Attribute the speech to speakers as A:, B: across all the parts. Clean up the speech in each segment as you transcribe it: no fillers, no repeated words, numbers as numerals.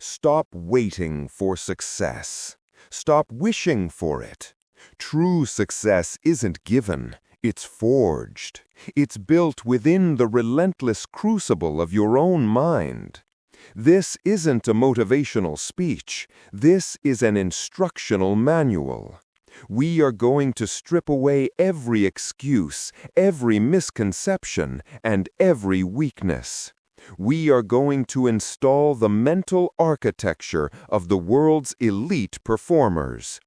A: Stop waiting for success. Stop wishing for it. True success isn't given, it's forged. It's built within the relentless crucible of your own mind. This isn't a motivational speech. This is an instructional manual. We are going to strip away every excuse, every misconception, and every weakness. We are going to install the mental architecture of the world's elite performers.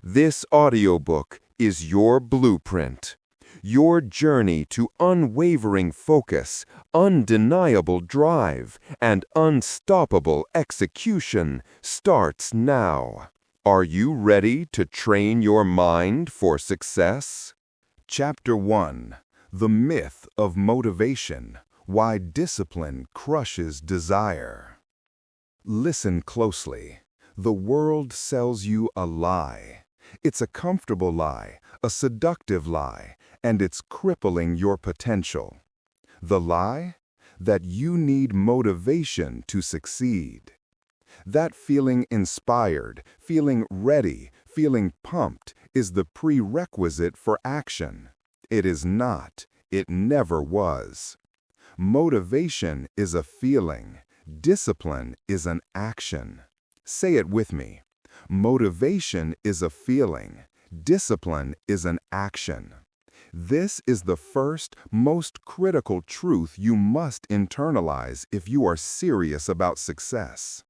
A: This audiobook is your blueprint. Your journey to unwavering focus, undeniable drive, and unstoppable execution starts now. Are you ready to train your mind for success?
B: Chapter 1. The Myth of Motivation. Why Discipline Crushes Desire. Listen closely. The world sells you a lie. It's a comfortable lie, a seductive lie, and it's crippling your potential. The lie? That you need motivation to succeed. That feeling inspired, feeling ready, feeling pumped is the prerequisite for action. It is not. It never was. Motivation is a feeling. Discipline is an action. Say it with me. Motivation is a feeling. Discipline is an action. This is the first, most critical truth you must internalize if you are serious about success.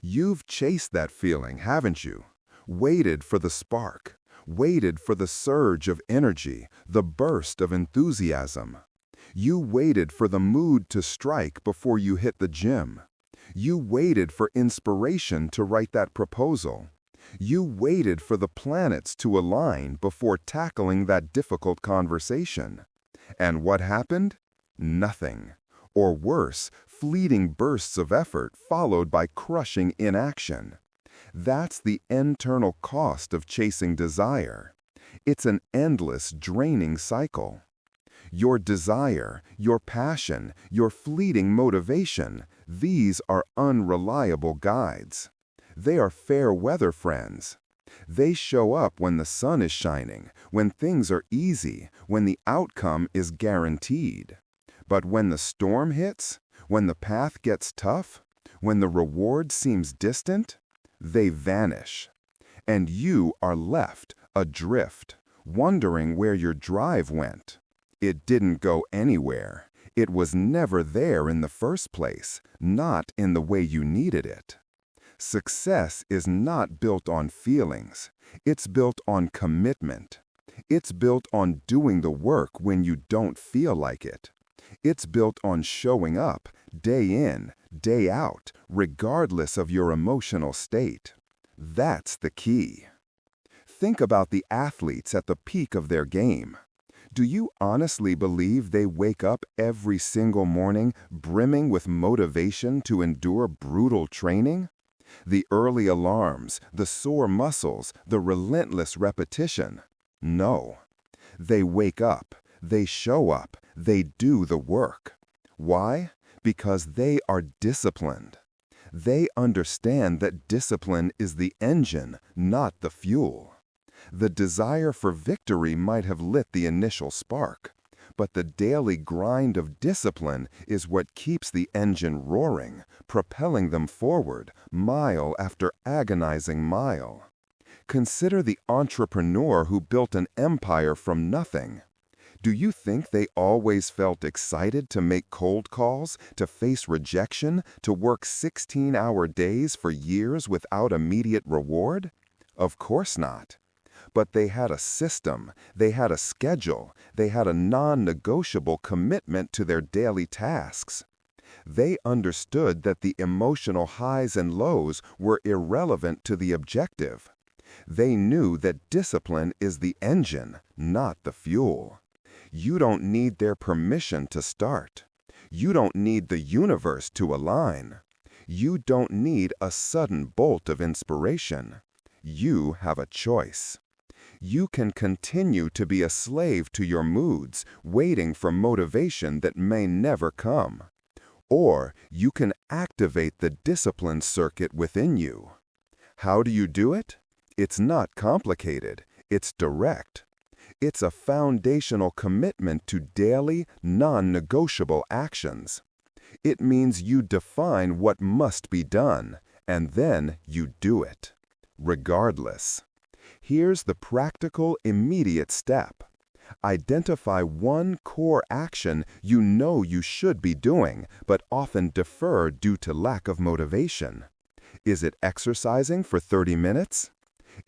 B: You've chased that feeling, haven't you? Waited for the spark. Waited for the surge of energy, the burst of enthusiasm. You waited for the mood to strike before you hit the gym. You waited for inspiration to write that proposal. You waited for the planets to align before tackling that difficult conversation. And what happened? Nothing. Or worse, fleeting bursts of effort followed by crushing inaction. That's the internal cost of chasing desire. It's an endless, draining cycle. Your desire, your passion, your fleeting motivation, these are unreliable guides. They are fair weather friends. They show up when the sun is shining, when things are easy, when the outcome is guaranteed. But when the storm hits, when the path gets tough, when the reward seems distant, they vanish. And you are left adrift, wondering where your drive went. It didn't go anywhere. It was never there in the first place, not in the way you needed it. Success is not built on feelings. It's built on commitment. It's built on doing the work when you don't feel like it. It's built on showing up, day in, day out, regardless of your emotional state. That's the key. Think about the athletes at the peak of their game. Do you honestly believe they wake up every single morning brimming with motivation to endure brutal training? The early alarms, the sore muscles, the relentless repetition? No. They wake up, they show up, they do the work. Why? Because they are disciplined. They understand that discipline is the engine, not the fuel. The desire for victory might have lit the initial spark, but the daily grind of discipline is what keeps the engine roaring, propelling them forward, mile after agonizing mile. Consider the entrepreneur who built an empire from nothing. Do you think they always felt excited to make cold calls, to face rejection, to work 16-hour days for years without immediate reward? Of course not. But they had a system, they had a schedule, they had a non-negotiable commitment to their daily tasks. They understood that the emotional highs and lows were irrelevant to the objective. They knew that discipline is the engine, not the fuel. You don't need their permission to start. You don't need the universe to align. You don't need a sudden bolt of inspiration. You have a choice. You can continue to be a slave to your moods, waiting for motivation that may never come. Or you can activate the discipline circuit within you. How do you do it? It's not complicated. It's direct. It's a foundational commitment to daily, non-negotiable actions. It means you define what must be done, and then you do it, regardless. Here's the practical, immediate step. Identify one core action you know you should be doing, but often defer due to lack of motivation. Is it exercising for 30 minutes?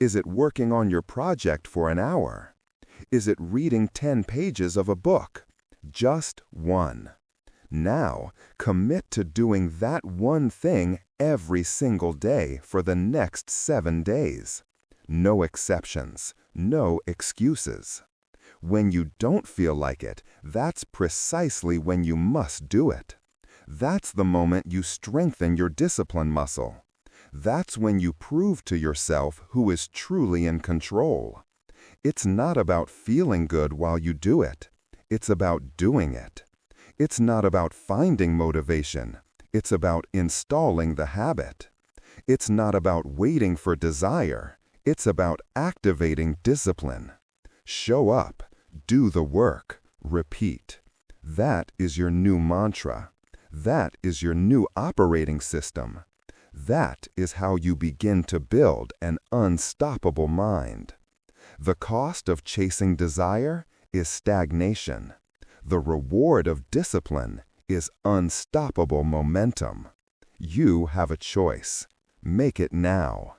B: Is it working on your project for an hour? Is it reading 10 pages of a book? Just one. Now, commit to doing that one thing every single day for the next 7 days. No exceptions, no excuses. When you don't feel like it, that's precisely when you must do it. That's the moment you strengthen your discipline muscle. That's when you prove to yourself who is truly in control. It's not about feeling good while you do it. It's about doing it. It's not about finding motivation. It's about installing the habit. It's not about waiting for desire. It's about activating discipline. Show up, do the work, repeat. That is your new mantra. That is your new operating system. That is how you begin to build an unstoppable mind. The cost of chasing desire is stagnation. The reward of discipline is unstoppable momentum. You have a choice. Make it now.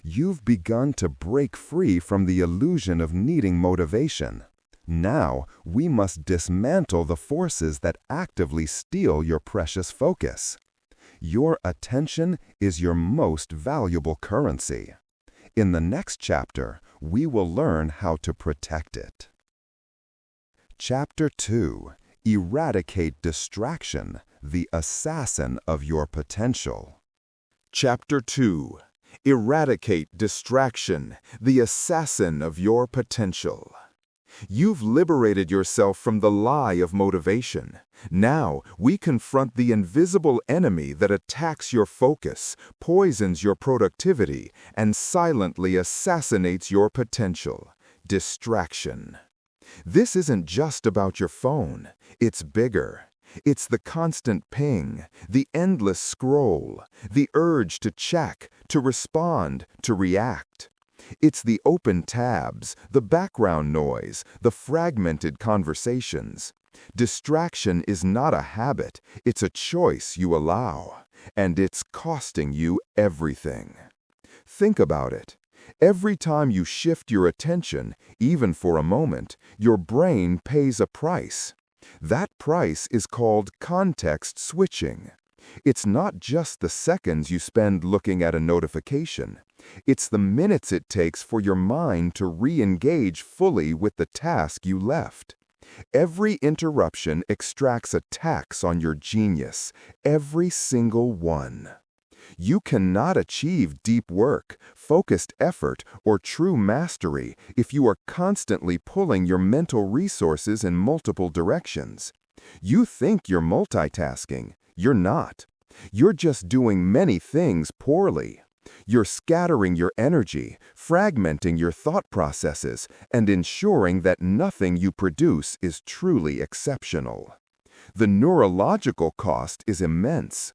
B: You've begun to break free from the illusion of needing motivation. Now, we must dismantle the forces that actively steal your precious focus. Your attention is your most valuable currency. In the next chapter, we will learn how to protect it. Chapter 2. Eradicate distraction, the assassin of your potential.
A: Chapter 2. Eradicate distraction, the assassin of your potential. You've liberated yourself from the lie of motivation. Now, we confront the invisible enemy that attacks your focus, poisons your productivity, and silently assassinates your potential. Distraction. This isn't just about your phone. It's bigger. It's the constant ping, the endless scroll, the urge to check, to respond, to react. It's the open tabs, the background noise, the fragmented conversations. Distraction is not a habit, it's a choice you allow, and it's costing you everything. Think about it. Every time you shift your attention, even for a moment, your brain pays a price. That price is called context switching. It's not just the seconds you spend looking at a notification. It's the minutes it takes for your mind to re-engage fully with the task you left. Every interruption extracts a tax on your genius, every single one. You cannot achieve deep work, focused effort, or true mastery if you are constantly pulling your mental resources in multiple directions. You think you're multitasking. You're not. You're just doing many things poorly. You're scattering your energy, fragmenting your thought processes, and ensuring that nothing you produce is truly exceptional. The neurological cost is immense.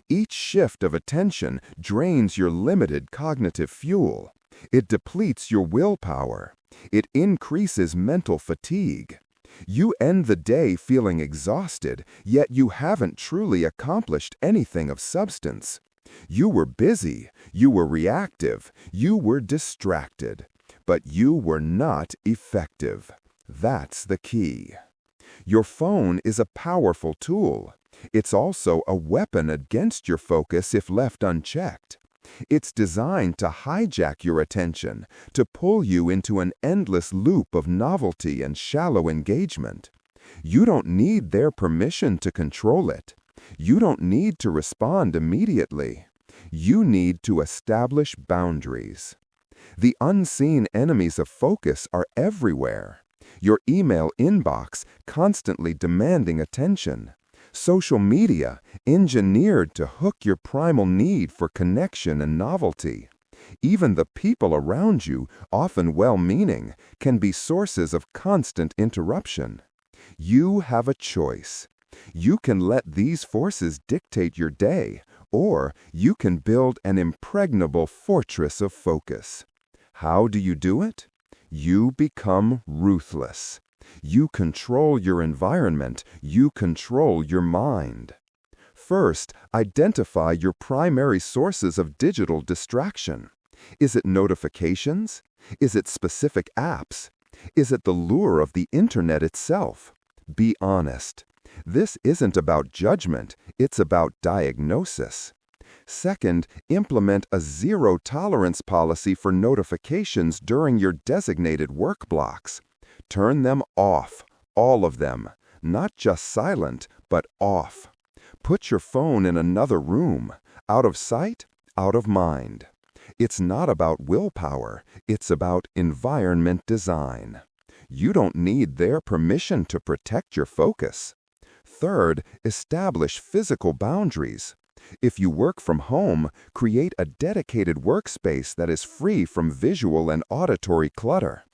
A: Each shift of attention drains your limited cognitive fuel. It depletes your willpower. It increases mental fatigue. You end the day feeling exhausted, yet you haven't truly accomplished anything of substance. You were busy, you were reactive, you were distracted, but you were not effective. That's the key. Your phone is a powerful tool. It's also a weapon against your focus if left unchecked. It's designed to hijack your attention, to pull you into an endless loop of novelty and shallow engagement. You don't need their permission to control it. You don't need to respond immediately. You need to establish boundaries. The unseen enemies of focus are everywhere. Your email inbox constantly demanding attention.
B: Social media, engineered to hook your primal need for connection and novelty. Even the people around you, often well-meaning, can be sources of constant interruption. You have a choice. You can let these forces dictate your day, or you can build an impregnable fortress of focus. How do you do it? You become ruthless. You control your environment. You control your mind. First, identify your primary sources of digital distraction. Is it notifications? Is it specific apps? Is it the lure of the internet itself? Be honest. This isn't about judgment, it's about diagnosis. Second, implement a zero-tolerance policy for notifications during your designated work blocks. Turn them off, all of them, not just silent, but off. Put your phone in another room, out of sight, out of mind. It's not about willpower, it's about environment design. You don't need their permission to protect your focus. Third, establish physical boundaries. If you work from home, create a dedicated workspace that is free from visual and auditory clutter.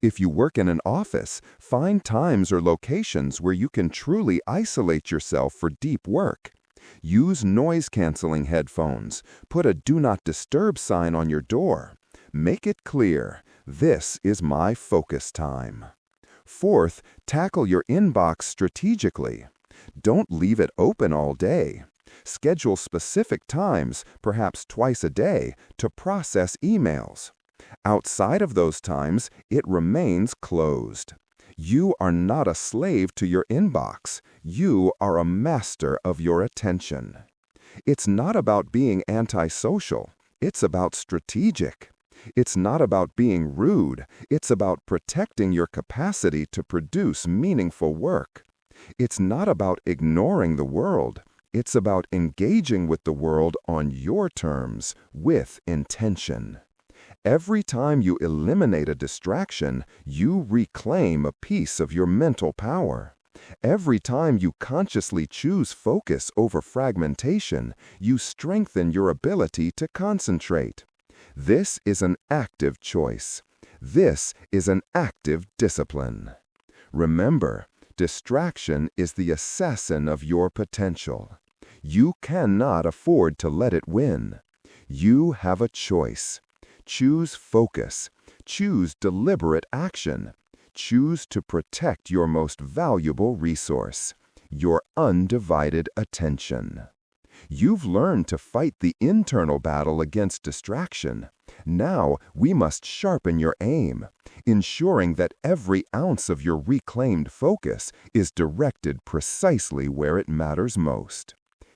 B: If you work in an office, find times or locations where you can truly isolate yourself for deep work. Use noise-canceling headphones. Put a Do Not Disturb sign on your door. Make it clear, this is my focus time. Fourth, tackle your inbox strategically. Don't leave it open all day. Schedule specific times, perhaps twice a day, to process emails. Outside of those times, it remains closed. You are not a slave to your inbox. You are a master of your attention. It's not about being antisocial. It's about strategic. It's not about being rude. It's about protecting your capacity to produce meaningful work. It's not about ignoring the world. It's about engaging with the world on your terms, with intention. Every time you eliminate a distraction, you reclaim a piece of your mental power. Every time you consciously choose focus over fragmentation, you strengthen your ability to concentrate. This is an active choice. This is an active discipline. Remember, distraction is the assassin of your potential. You cannot afford to let it win. You have a choice. Choose focus. Choose deliberate action. Choose to protect your most valuable resource, your undivided attention. You've learned to fight the internal battle against distraction. Now we must sharpen your aim, ensuring that every ounce of your reclaimed focus is directed precisely where it matters most.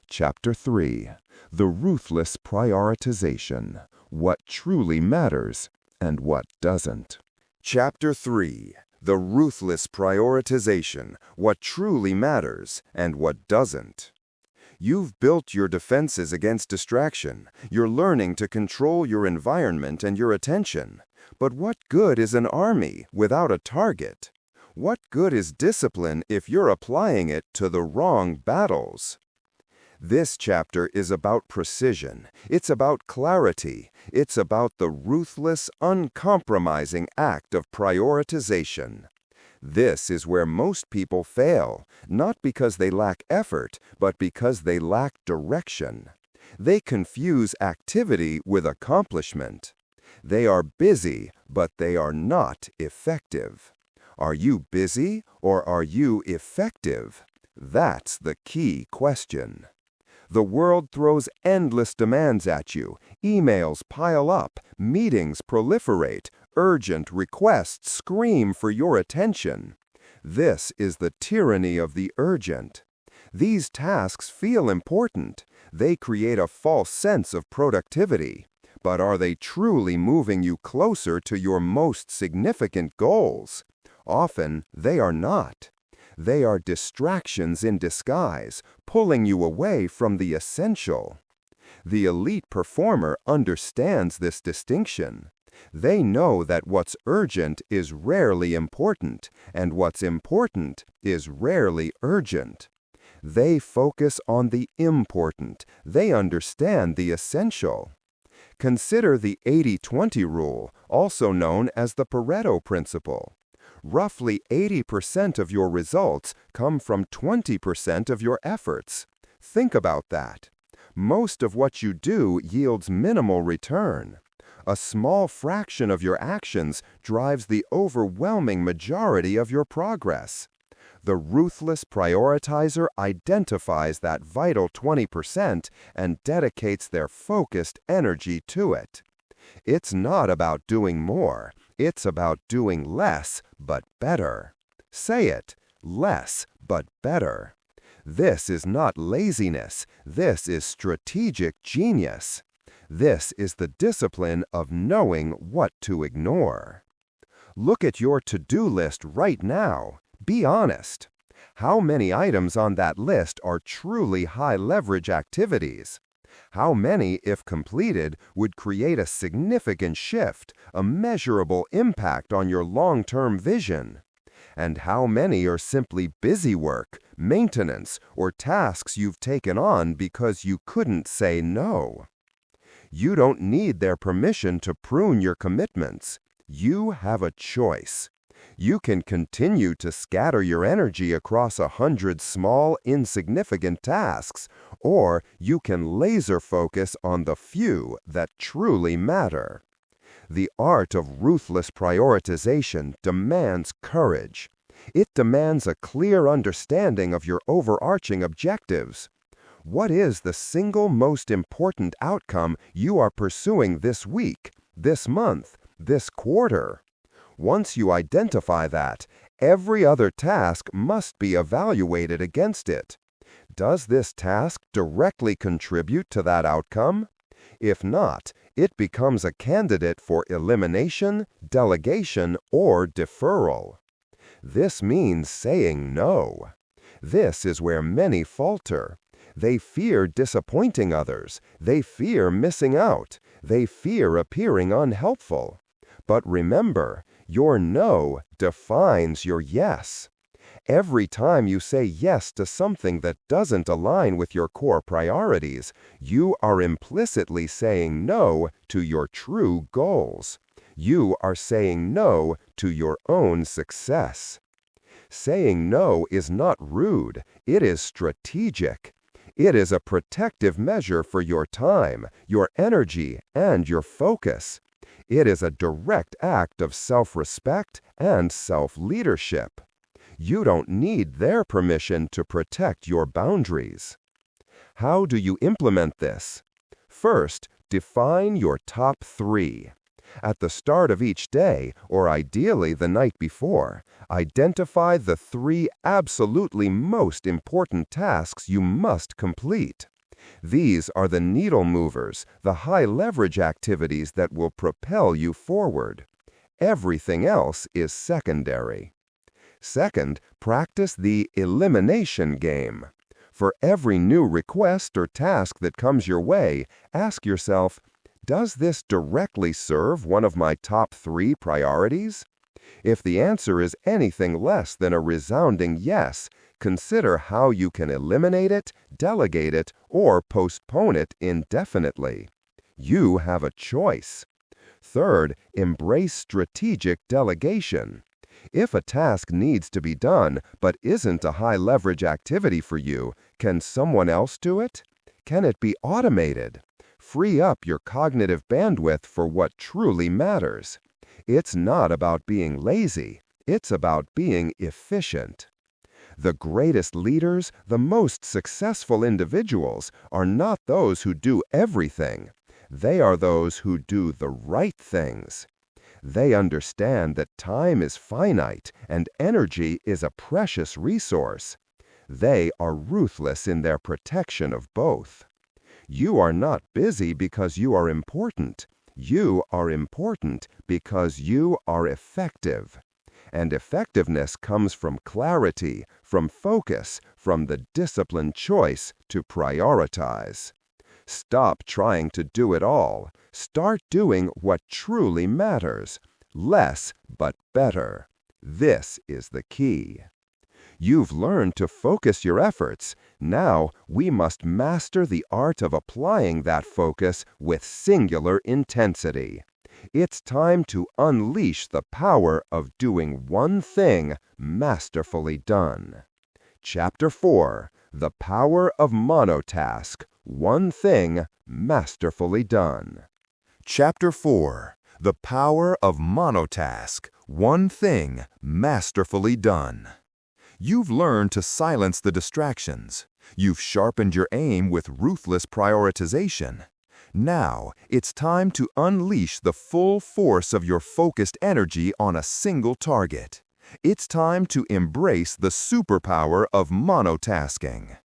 B: Chapter 3. The Ruthless Prioritization. What truly matters and what doesn't.
A: Chapter 3. The Ruthless Prioritization. What truly matters and what doesn't. You've built your defenses against distraction. You're learning to control your environment and your attention. But what good is an army without a target? What good is discipline if you're applying it to the wrong battles? This chapter is about precision. It's about clarity. It's about the ruthless, uncompromising act of prioritization. This is where most people fail, not because they lack effort, but because they lack direction. They confuse activity with accomplishment. They are busy, but they are not effective. Are you busy or are you effective? That's the key question. The world throws endless demands at you. Emails pile up, meetings proliferate, urgent requests scream for your attention. This is the tyranny of the urgent. These tasks feel important. They create a false sense of productivity. But are they truly moving you closer to your most significant goals? Often, they are not. They are distractions in disguise, pulling you away from the essential. The elite performer understands this distinction. They know that what's urgent is rarely important, and what's important is rarely urgent. They focus on the important. They understand the essential. Consider the 80-20 rule, also known as the Pareto principle. Roughly 80% of your results come from 20% of your efforts. Think about that. Most of what you do yields minimal return. A small fraction of your actions drives the overwhelming majority of your progress. The ruthless prioritizer identifies that vital 20% and dedicates their focused energy to it. It's not about doing more. It's about doing less, but better. Say it, less, but better. This is not laziness. This is strategic genius. This is the discipline of knowing what to ignore. Look at your to-do list right now. Be honest. How many items on that list are truly high-leverage activities? How many, if completed, would create a significant shift, a measurable impact on your long-term vision? And how many are simply busy work, maintenance, or tasks you've taken on because you couldn't say no? You don't need their permission to prune your commitments. You have a choice. You can continue to scatter your energy across 100 small, insignificant tasks, or you can laser focus on the few that truly matter. The art of ruthless prioritization demands courage. It demands a clear understanding of your overarching objectives. What is the single most important outcome you are pursuing this week, this month, this quarter? Once you identify that, every other task must be evaluated against it. Does this task directly contribute to that outcome? If not, it becomes a candidate for elimination, delegation, or deferral. This means saying no. This is where many falter. They fear disappointing others. They fear missing out. They fear appearing unhelpful. But remember, your no defines your yes. Every time you say yes to something that doesn't align with your core priorities, you are implicitly saying no to your true goals. You are saying no to your own success. Saying no is not rude, it is strategic. It is a protective measure for your time, your energy, and your focus. It is a direct act of self-respect and self-leadership. You don't need their permission to protect your boundaries. How do you implement this? First, define your top 3. At the start of each day, or ideally the night before, identify the 3 absolutely most important tasks you must complete. These are the needle movers, the high-leverage activities that will propel you forward. Everything else is secondary. Second, practice the elimination game. For every new request or task that comes your way, ask yourself, does this directly serve one of my top 3 priorities? If the answer is anything less than a resounding yes, consider how you can eliminate it, delegate it, or postpone it indefinitely. You have a choice. Third, embrace strategic delegation. If a task needs to be done but isn't a high-leverage activity for you, can someone else do it? Can it be automated? Free up your cognitive bandwidth for what truly matters. It's not about being lazy. It's about being efficient. The greatest leaders, the most successful individuals, are not those who do everything. They are those who do the right things. They understand that time is finite and energy is a precious resource. They are ruthless in their protection of both. You are not busy because you are important. You are important because you are effective. And effectiveness comes from clarity, from focus, from the disciplined choice to prioritize. Stop trying to do it all. Start doing what truly matters. Less, but better. This is the key. You've learned to focus your efforts. Now we must master the art of applying that focus with singular intensity. It's time to unleash the power of doing one thing masterfully done. Chapter 4: The Power of Monotask. One Thing Masterfully Done. Chapter 4: The Power of Monotask. One Thing Masterfully Done. You've learned to silence the distractions. You've sharpened your aim with ruthless prioritization. Now, it's time to unleash the full force of your focused energy on a single target. It's time to embrace the superpower of monotasking.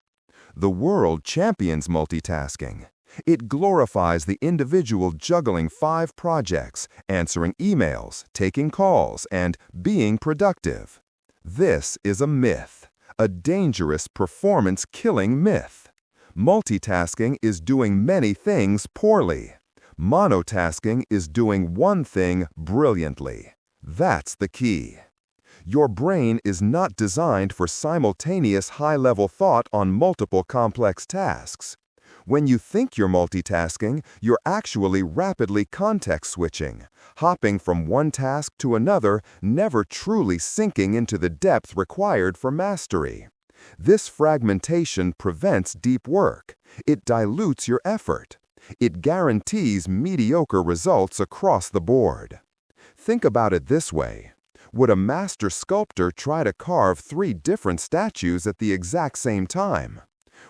A: The world champions multitasking. It glorifies the individual juggling 5 projects, answering emails, taking calls, and being productive. This is a myth, a dangerous performance-killing myth. Multitasking is doing many things poorly. Monotasking is doing one thing brilliantly. That's the key. Your brain is not designed for simultaneous high-level thought on multiple complex tasks. When you think you're multitasking, you're actually rapidly context-switching, hopping from one task to another, never truly sinking into the depth required for mastery. This fragmentation prevents deep work. It dilutes your effort. It guarantees mediocre results across the board. Think about it this way. Would a master sculptor try to carve 3 different statues at the exact same time?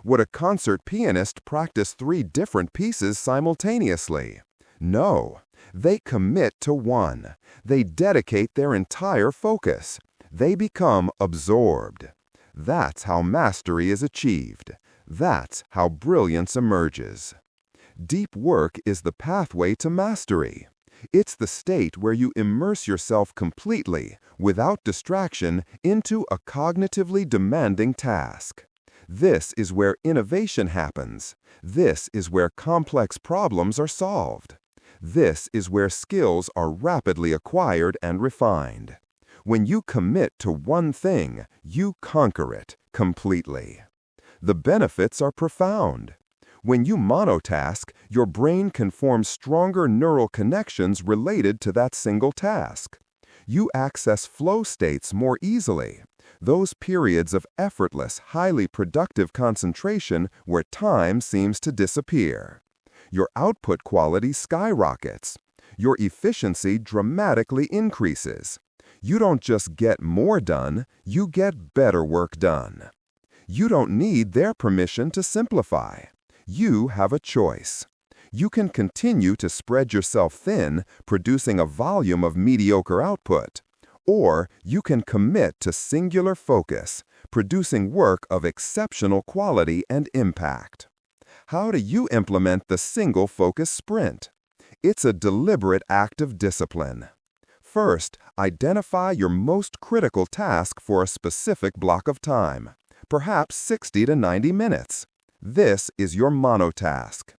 A: Would a concert pianist practice 3 different pieces simultaneously? No. They commit to one. They dedicate their entire focus. They become absorbed. That's how mastery is achieved. That's how brilliance emerges. Deep work is the pathway to mastery. It's the state where you immerse yourself completely, without distraction, into a cognitively demanding task. This is where innovation happens. This is where complex problems are solved. This is where skills are rapidly acquired and refined. When you commit to one thing, you conquer it completely. The benefits are profound. When you monotask, your brain can form stronger neural connections related to that single task. You access flow states more easily, those periods of effortless, highly productive concentration where time seems to disappear. Your output quality skyrockets. Your efficiency dramatically increases. You don't just get more done, you get better work done. You don't need their permission to simplify. You have a choice. You can continue to spread yourself thin, producing a volume of mediocre output. Or you can commit to singular focus, producing work of exceptional quality and impact. How do you implement the single focus sprint? It's a deliberate act of discipline. First, identify your most critical task for a specific block of time, perhaps 60 to 90 minutes. This is your monotask.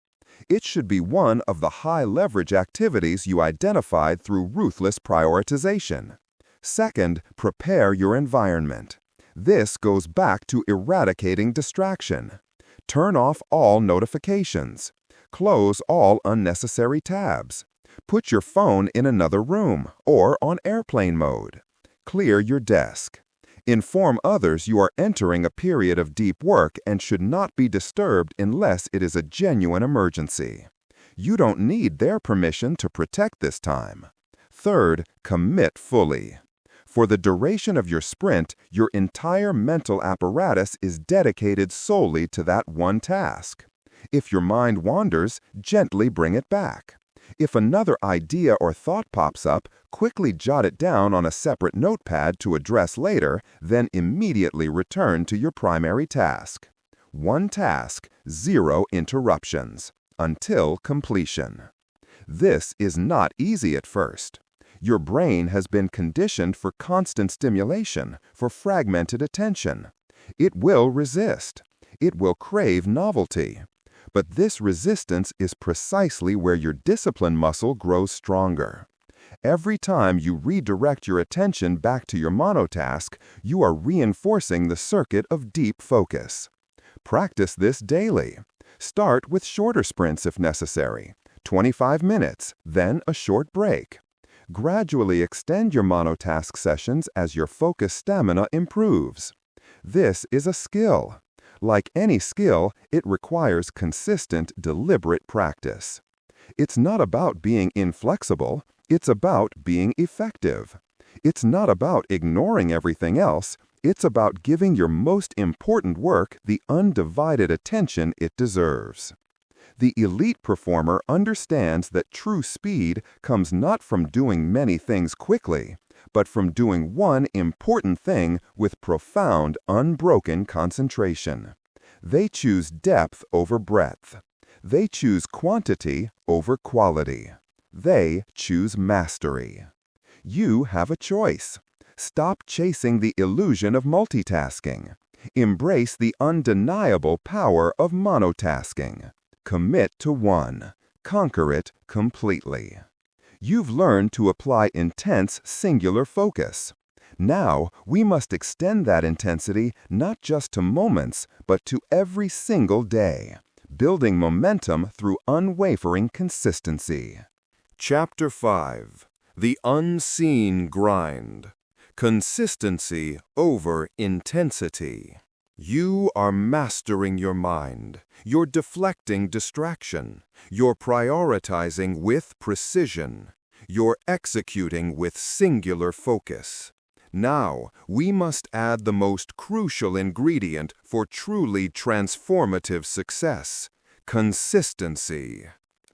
A: It should be one of the high-leverage activities you identified through ruthless prioritization. Second, prepare your environment. This goes back to eradicating distraction. Turn off all notifications. Close all unnecessary tabs. Put your phone in another room or on airplane mode. Clear your desk. Inform others you are entering a period of deep work and should not be disturbed unless it is a genuine emergency. You don't need their permission to protect this time. Third, commit fully. For the duration of your sprint, your entire mental apparatus is dedicated solely to that one task. If your mind wanders, gently bring it back. If another idea or thought pops up, quickly jot it down on a separate notepad to address later, then immediately return to your primary task. One task, 0 interruptions, until completion. This is not easy at first. Your brain has been conditioned for constant stimulation, for fragmented attention. It will resist. It will crave novelty. But this resistance is precisely where your discipline muscle grows stronger. Every time you redirect your attention back to your monotask, you are reinforcing the circuit of deep focus. Practice this daily. Start with shorter sprints if necessary, 25 minutes, then a short break. Gradually extend your monotask sessions as your focus stamina improves. This is a skill. Like any skill, it requires consistent, deliberate practice. It's not about being inflexible, it's about being effective. It's not about ignoring everything else, it's about giving your most important work the undivided attention it deserves. The elite performer understands that true speed comes not from doing many things quickly, but from doing one important thing with profound, unbroken concentration. They choose depth over breadth. They choose quantity over quality. They choose mastery. You have a choice. Stop chasing the illusion of multitasking. Embrace the undeniable power of monotasking. Commit to one. Conquer it completely. You've learned to apply intense, singular focus. Now, we must extend that intensity not just to moments, but to every single day, building momentum through unwavering consistency. Chapter 5. The Unseen Grind. Consistency over intensity. You are mastering your mind. You're deflecting distraction. You're prioritizing with precision. You're executing with singular focus. Now, we must add the most crucial ingredient for truly transformative success: consistency.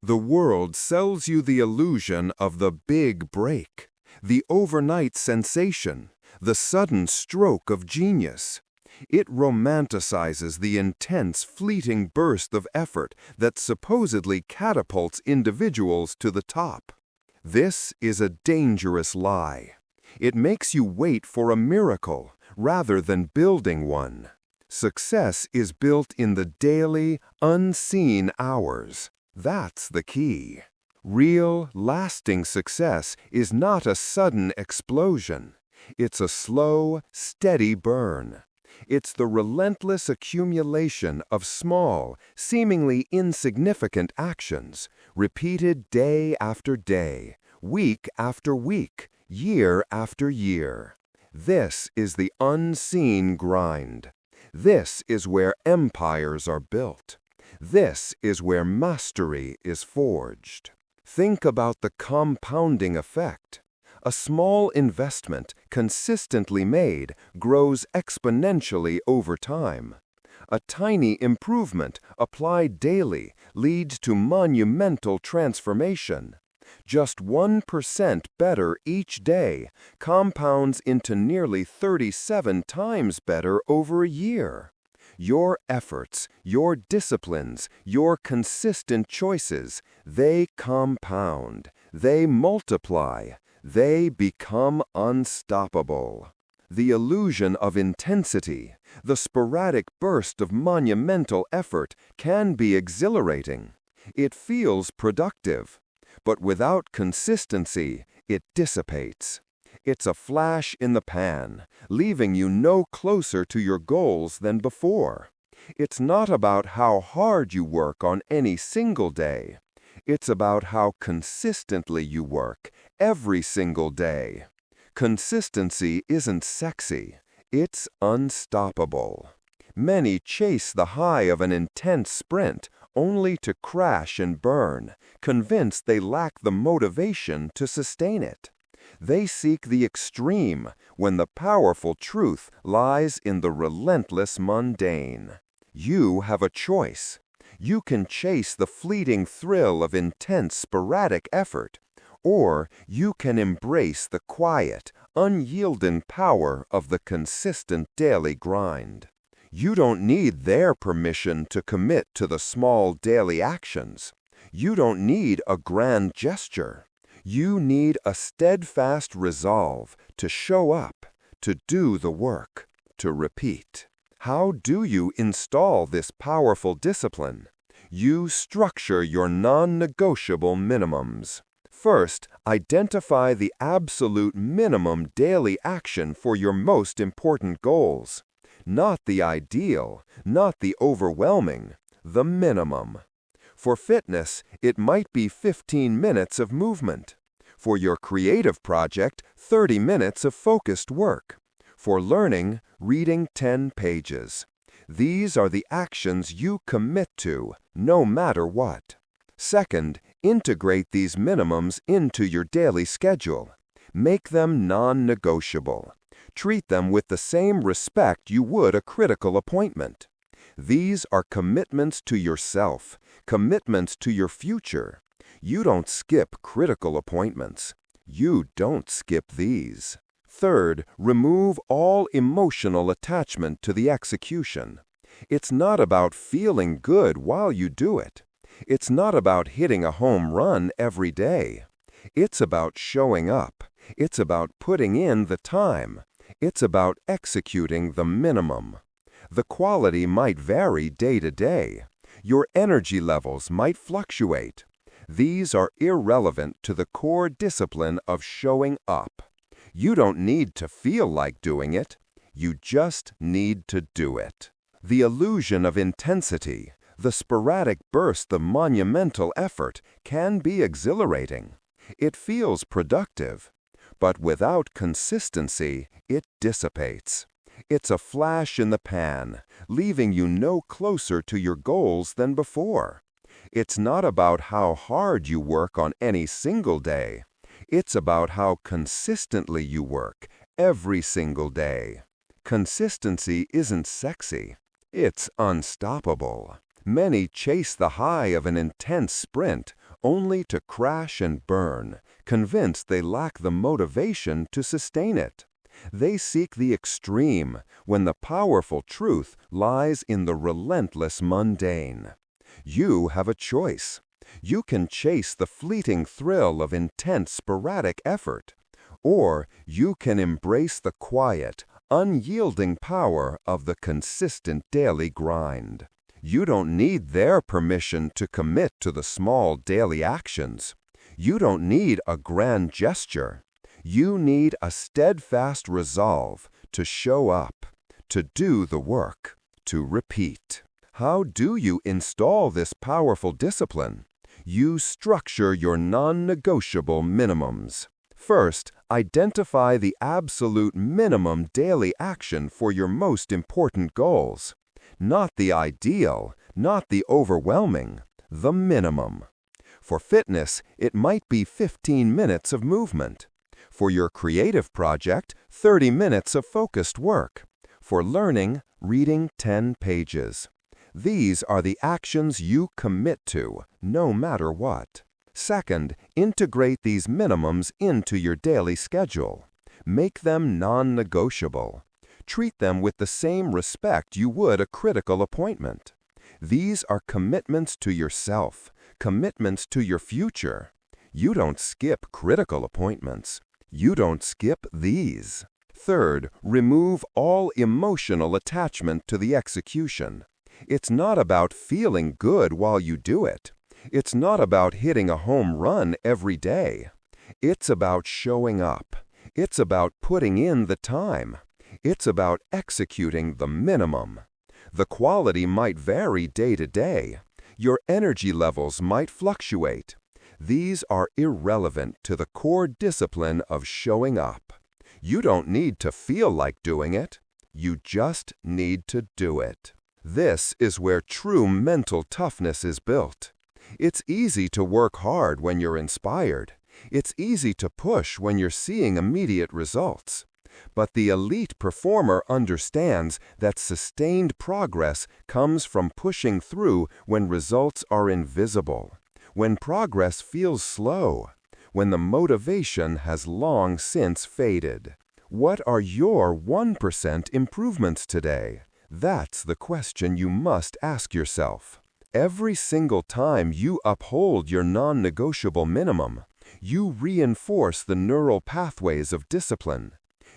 A: The world sells you the illusion of the big break, the overnight sensation, the sudden stroke of genius. It romanticizes the intense, fleeting burst of effort that supposedly catapults individuals to the top. This is a dangerous lie. It makes you wait for a miracle rather than building one. Success is built in the daily, unseen hours. That's the key. Real, lasting success is not a sudden explosion. It's a slow, steady burn. It's the relentless accumulation of small, seemingly insignificant actions, repeated day after day, week after week, year after year. This is the unseen grind. This is where empires are built. This is where mastery is forged. Think about the compounding effect. A small investment, consistently made, grows exponentially over time. A tiny improvement, applied daily, leads to monumental transformation. Just 1% better each day compounds into nearly 37 times better over a year. Your efforts, your disciplines, your consistent choices, they compound, they multiply, they become unstoppable. The illusion of intensity, the sporadic burst of monumental effort can be exhilarating. It feels productive. But without consistency, it dissipates. It's a flash in the pan, leaving you no closer to your goals than before. It's not about how hard you work on any single day. It's about how consistently you work every single day. Consistency isn't sexy. It's unstoppable. Many chase the high of an intense sprint only to crash and burn, convinced they lack the motivation to sustain it. They seek the extreme when the powerful truth lies in the relentless mundane. You have a choice. You can chase the fleeting thrill of intense sporadic effort, or you can embrace the quiet, unyielding power of the consistent daily grind. You don't need their permission to commit to the small daily actions. You don't need a grand gesture. You need a steadfast resolve to show up, to do the work, to repeat. How do you install this powerful discipline? You structure your non-negotiable minimums. First, identify the absolute minimum daily action for your most important goals. Not the ideal, not the overwhelming, the minimum. For fitness, it might be 15 minutes of movement. For your creative project, 30 minutes of focused work. For learning, reading 10 pages. These are the actions you commit to, no matter what. Second, integrate these minimums into your daily schedule. Make them non-negotiable. Treat them with the same respect you would a critical appointment. These are commitments to yourself, commitments to your future. You don't skip critical appointments. You don't skip these. Third, remove all emotional attachment to the execution. It's not about feeling good while you do it. It's not about hitting a home run every day. It's about showing up. It's about putting in the time. It's about executing the minimum. The quality might vary day to day. Your energy levels might fluctuate. These are irrelevant to the core discipline of showing up. You don't need to feel like doing it. You just need to do it. The illusion of intensity, the sporadic burst of monumental effort, can be exhilarating. It feels productive. But without consistency, it dissipates. It's a flash in the pan, leaving you no closer to your goals than before. It's not about how hard you work on any single day. It's about how consistently you work every single day. Consistency isn't sexy. It's unstoppable. Many chase the high of an intense sprint only to crash and burn, convinced they lack the motivation to sustain it. They seek the extreme when the powerful truth lies in the relentless mundane. You have a choice. You can chase the fleeting thrill of intense sporadic effort, or you can embrace the quiet, unyielding power of the consistent daily grind. You don't need their permission to commit to the small daily actions. You don't need a grand gesture. You need a steadfast resolve to show up, to do the work, to repeat. How do you install this powerful discipline? You structure your non-negotiable minimums. First, identify the absolute minimum daily action for your most important goals. Not the ideal, not the overwhelming, the minimum. For fitness, it might be 15 minutes of movement. For your creative project, 30 minutes of focused work. For learning, reading 10 pages. These are the actions you commit to, no matter what. Second, integrate these minimums into your daily schedule. Make them non-negotiable. Treat them with the same respect you would a critical appointment. These are commitments to yourself, commitments to your future. You don't skip critical appointments. You don't skip these. Third, remove all emotional attachment to the execution. It's not about feeling good while you do it. It's not about hitting a home run every day. It's about showing up. It's about putting in the time. It's about executing the minimum. The quality might vary day to day. Your energy levels might fluctuate. These are irrelevant to the core discipline of showing up. You don't need to feel like doing it. You just need to do it. This is where true mental toughness is built. It's easy to work hard when you're inspired. It's easy to push when you're seeing immediate results. But the elite performer understands that sustained progress comes from pushing through when results are invisible, when progress feels slow, when the motivation has long since faded. What are your 1% improvements today? That's the question you must ask yourself. Every single time you uphold your non-negotiable minimum, you reinforce the neural pathways of discipline.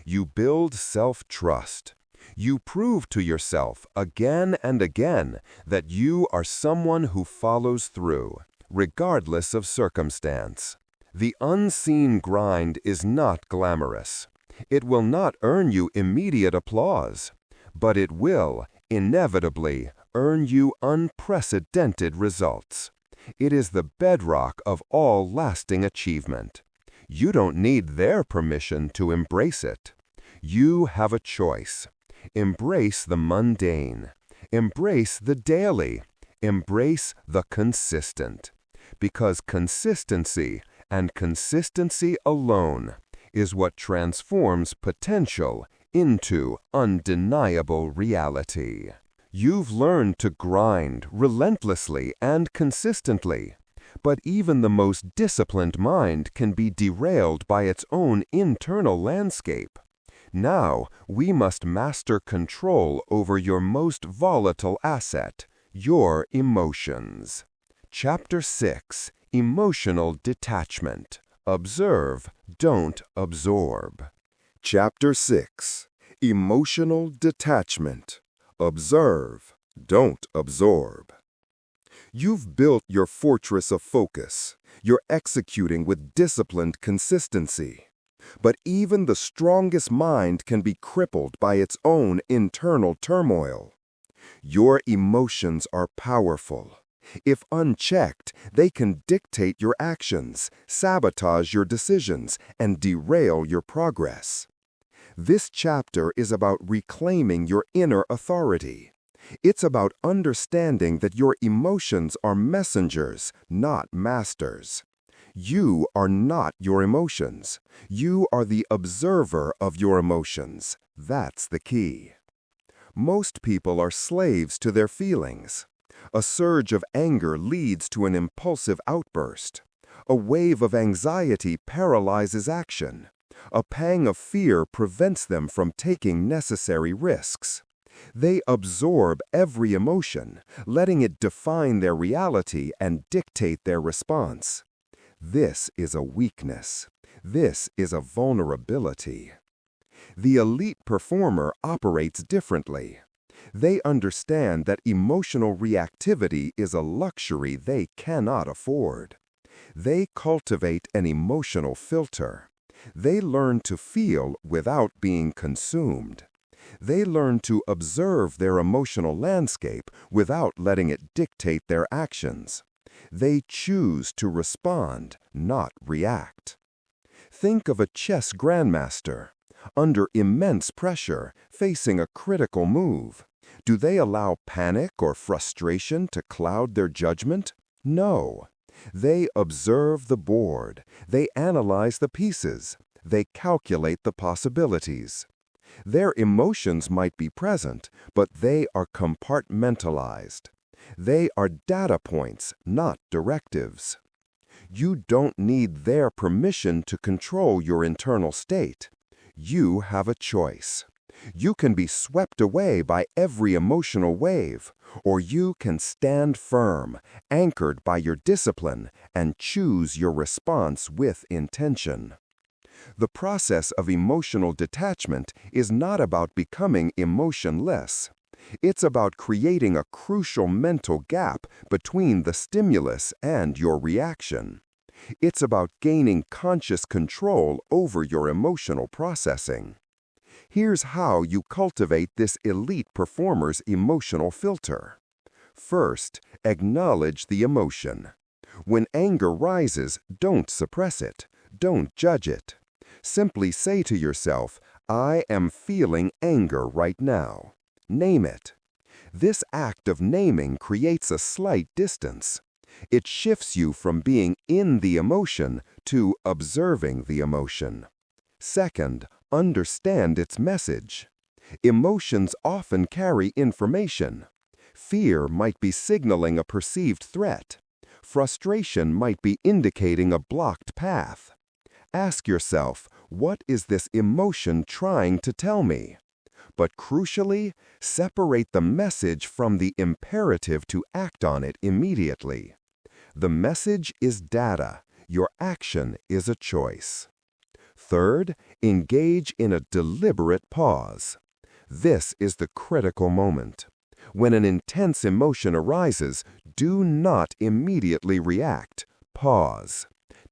A: You build self-trust. You prove to yourself again and again that you are someone who follows through, regardless of circumstance. The unseen grind is not glamorous. It will not earn you immediate applause, but it will, inevitably, earn you unprecedented results. It is the bedrock of all lasting achievement. You don't need their permission to embrace it. You have a choice. Embrace the mundane. Embrace the daily. Embrace the consistent. Because consistency, and consistency alone, is what transforms potential into undeniable reality. You've learned to grind relentlessly and consistently, but even the most disciplined mind can be derailed by its own internal landscape. Now, we must master control over your most volatile asset, your emotions. Chapter 6: Emotional Detachment. Observe, don't absorb.
B: Chapter 6: Emotional Detachment. Observe, don't absorb. You've built your fortress of focus. You're executing with disciplined consistency. But even the strongest mind can be crippled by its own internal turmoil. Your emotions are powerful. If unchecked, they can dictate your actions, sabotage your decisions, and derail your progress. This chapter is about reclaiming your inner authority. It's about understanding that your emotions are messengers, not masters. You are not your emotions. You are the observer of your emotions. That's the key. Most people are slaves to their feelings. A surge of anger leads to an impulsive outburst. A wave of anxiety paralyzes action. A pang of fear prevents them from taking necessary risks. They absorb every emotion, letting it define their reality and dictate their response. This is a weakness. This is a vulnerability. The elite performer operates differently. They understand that emotional reactivity is a luxury they cannot afford. They cultivate an emotional filter. They learn to feel without being consumed. They learn to observe their emotional landscape without letting it dictate their actions. They choose to respond, not react. Think of a chess grandmaster. Under immense pressure, facing a critical move, do they allow panic or frustration to cloud their judgment? No. They observe the board. They analyze the pieces. They calculate the possibilities. Their emotions might be present, but they are compartmentalized. They are data points, not directives. You don't need their permission to control your internal state. You have a choice. You can be swept away by every emotional wave, or you can stand firm, anchored by your discipline, and choose your response with intention. The process of emotional detachment is not about becoming emotionless. It's about creating a crucial mental gap between the stimulus and your reaction. It's about gaining conscious control over your emotional processing. Here's how you cultivate this elite performer's emotional filter. First, acknowledge the emotion. When anger rises, don't suppress it. Don't judge it. Simply say to yourself, I am feeling anger right now. Name it. This act of naming creates a slight distance. It shifts you from being in the emotion to observing the emotion. Second, understand its message. Emotions often carry information. Fear might be signaling a perceived threat. Frustration might be indicating a blocked path. Ask yourself, what is this emotion trying to tell me? But crucially, separate the message from the imperative to act on it immediately. The message is data. Your action is a choice. Third, engage in a deliberate pause. This is the critical moment. When an intense emotion arises, do not immediately react. Pause.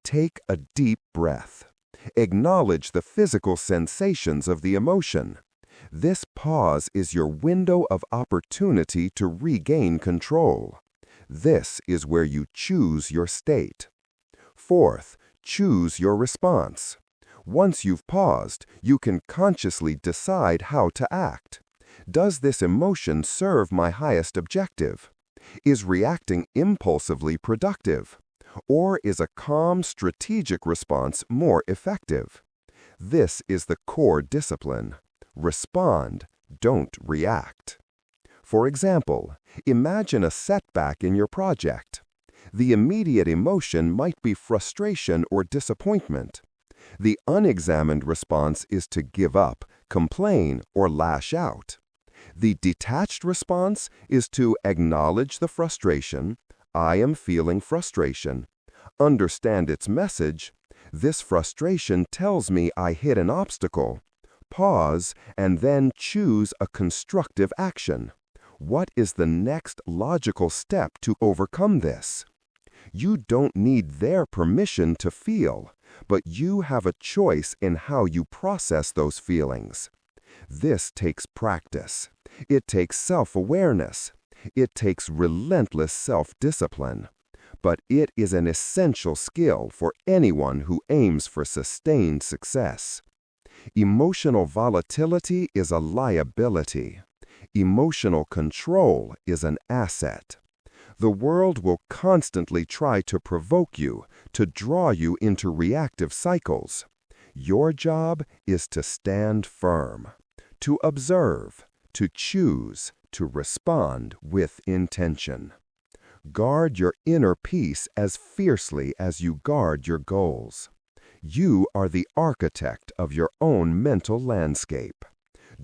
A: Take a deep breath. Acknowledge the physical sensations of the emotion. This pause is your window of opportunity to regain control. This is where you choose your state. Fourth, choose your response. Once you've paused, you can consciously decide how to act. Does this emotion serve my highest objective? Is reacting impulsively productive? Or is a calm, strategic response more effective? This is the core discipline. Respond, don't react. For example, imagine a setback in your project. The immediate emotion might be frustration or disappointment. The unexamined response is to give up, complain, or lash out. The detached response is to acknowledge the frustration. I am feeling frustration. Understand its message. This frustration tells me I hit an obstacle. Pause and then choose a constructive action. What is the next logical step to overcome this? You don't need their permission to feel, but you have a choice in how you process those feelings. This takes practice. It takes self-awareness. It takes relentless self-discipline. But it is an essential skill for anyone who aims for sustained success. Emotional volatility is a liability. Emotional control is an asset. The world will constantly try to provoke you, to draw you into reactive cycles. Your job is to stand firm, to observe, to choose, to respond with intention. Guard your inner peace as fiercely as you guard your goals. You are the architect of your own mental landscape.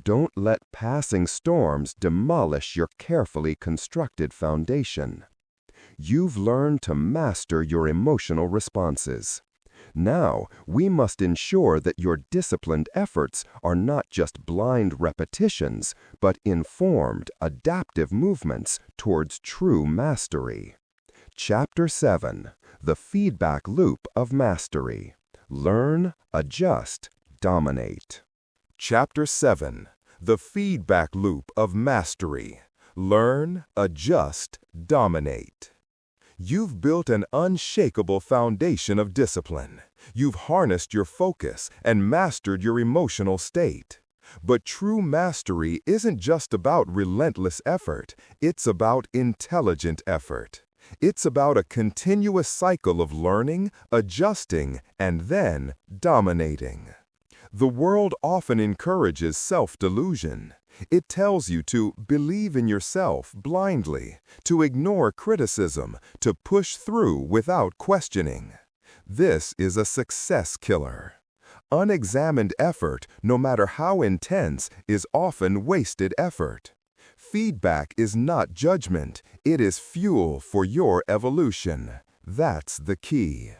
A: Don't let passing storms demolish your carefully constructed foundation. You've learned to master your emotional responses. Now, we must ensure that your disciplined efforts are not just blind repetitions, but informed, adaptive movements towards true mastery. Chapter 7. The Feedback Loop of Mastery. Learn, adjust, dominate.
B: Chapter 7. The Feedback Loop of Mastery. Learn, adjust, dominate. You've built an unshakable foundation of discipline. You've harnessed your focus and mastered your emotional state. But true mastery isn't just about relentless effort, it's about intelligent effort. It's about a continuous cycle of learning, adjusting, and then dominating. The world often encourages self-delusion. It tells you to believe in yourself blindly, to ignore criticism, to push through without questioning. This is a success killer. Unexamined effort, no matter how intense, is often wasted effort. Feedback is not judgment, it is fuel for your evolution. That's the key.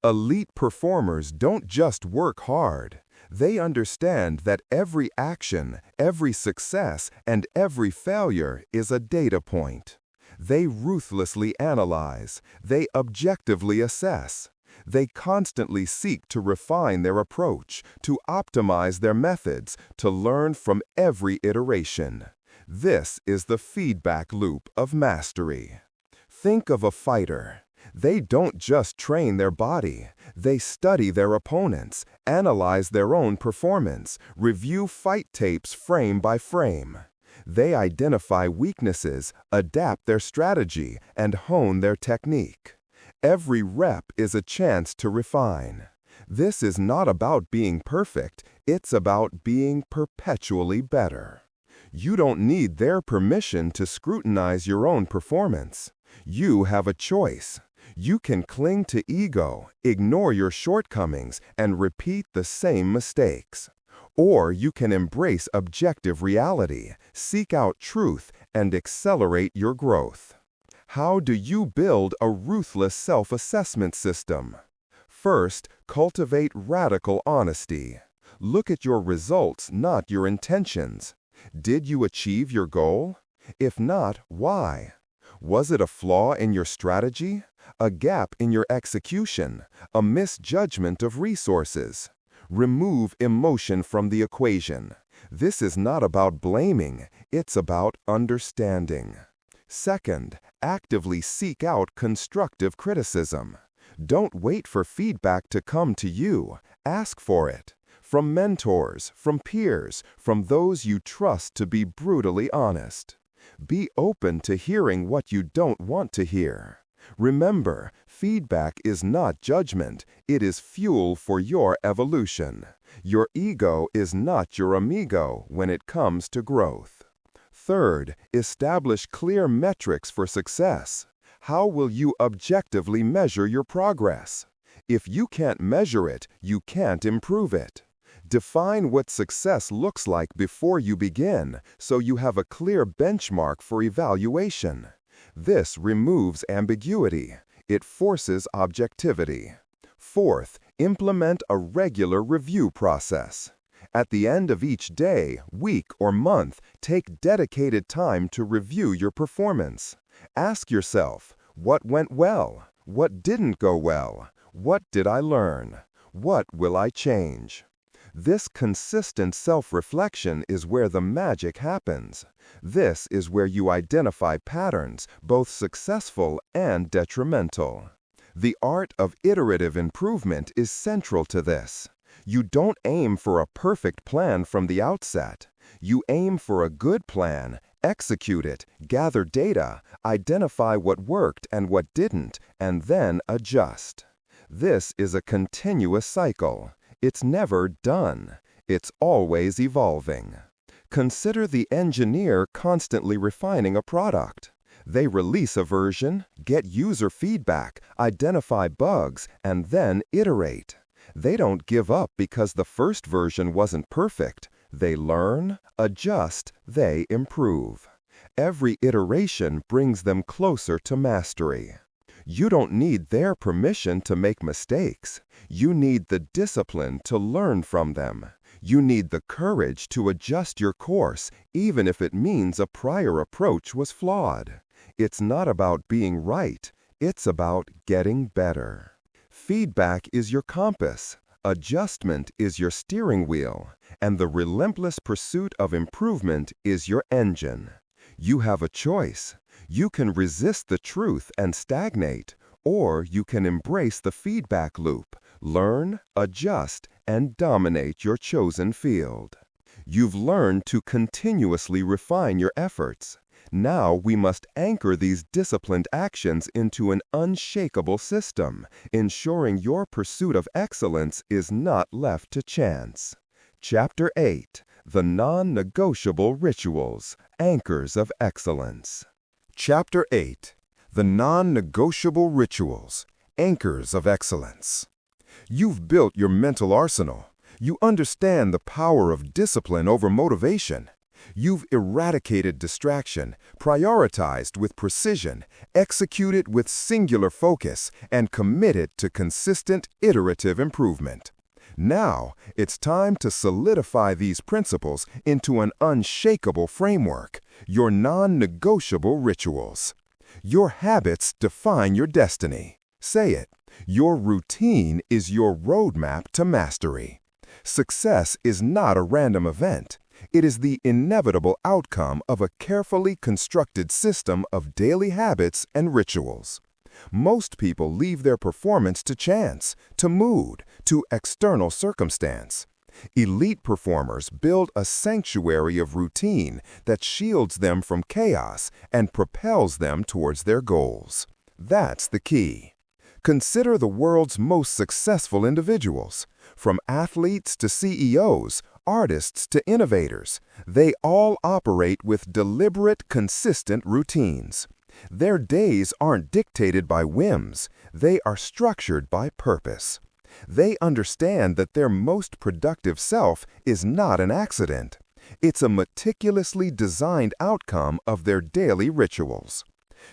B: Elite performers don't just work hard. They understand that every action, every success, and every failure is a data point. They ruthlessly analyze. They objectively assess. They constantly seek to refine their approach, to optimize their methods, to learn from every iteration. This is the feedback loop of mastery. Think of a fighter. They don't just train their body. They study their opponents, analyze their own performance, review fight tapes frame by frame. They identify weaknesses, adapt their strategy, and hone their technique. Every rep is a chance to refine. This is not about being perfect, it's about being perpetually better. You don't need their permission to scrutinize your own performance. You have a choice. You can cling to ego, ignore your shortcomings, and repeat the same mistakes. Or you can embrace objective reality, seek out truth, and accelerate your growth. How do you build a ruthless self-assessment system? First, cultivate radical honesty. Look at your results, not your intentions. Did you achieve your goal? If not, why? Was it a flaw in your strategy? A gap in your execution? A misjudgment of resources? Remove emotion from the equation. This is not about blaming, it's about understanding. Second, actively seek out constructive criticism. Don't wait for feedback to come to you. Ask for it. From mentors, from peers, from those you trust to be brutally honest. Be open to hearing what you don't want to hear. Remember, feedback is not judgment, it is fuel for your evolution. Your ego is not your amigo when it comes to growth. Third, establish clear metrics for success. How will you objectively measure your progress? If you can't measure it, you can't improve it. Define what success looks like before you begin, so you have a clear benchmark for evaluation. This removes ambiguity. It forces objectivity. Fourth, implement a regular review process. At the end of each day, week, or month, take dedicated time to review your performance. Ask yourself, what went well? What didn't go well? What did I learn? What will I change? This consistent self-reflection is where the magic happens. This is where you identify patterns, both successful and detrimental. The art of iterative improvement is central to this. You don't aim for a perfect plan from the outset. You aim for a good plan, execute it, gather data, identify what worked and what didn't, and then adjust. This is a continuous cycle. It's never done. It's always evolving. Consider the engineer constantly refining a product. They release a version, get user feedback, identify bugs, and then iterate. They don't give up because the first version wasn't perfect. They learn, adjust, they improve. Every iteration brings them closer to mastery. You don't need their permission to make mistakes. You need the discipline to learn from them. You need the courage to adjust your course, even if it means a prior approach was flawed. It's not about being right. It's about getting better. Feedback is your compass. Adjustment is your steering wheel. And the relentless pursuit of improvement is your engine. You have a choice. You can resist the truth and stagnate, or you can embrace the feedback loop, learn, adjust, and dominate your chosen field. You've learned to continuously refine your efforts. Now we must anchor these disciplined actions into an unshakable system, ensuring your pursuit of excellence is not left to chance. Chapter 8. The Non-Negotiable Rituals, Anchors of Excellence. Chapter 8. The Non-Negotiable Rituals, Anchors of Excellence. You've built your mental arsenal. You understand the power of discipline over motivation. You've eradicated distraction, prioritized with precision, executed with singular focus, and committed to consistent, iterative improvement. Now, it's time to solidify these principles into an unshakable framework, your non-negotiable rituals. Your habits define your destiny. Say it. Your routine is your roadmap to mastery. Success is not a random event. It is the inevitable outcome of a carefully constructed system of daily habits and rituals. Most people leave their performance to chance, to mood, to external circumstance. Elite performers build a sanctuary of routine that shields them from chaos and propels them towards their goals. That's the key. Consider the world's most successful individuals. From athletes to CEOs, artists to innovators, they all operate with deliberate, consistent routines. Their days aren't dictated by whims, they are structured by purpose. They understand that their most productive self is not an accident. It's a meticulously designed outcome of their daily rituals.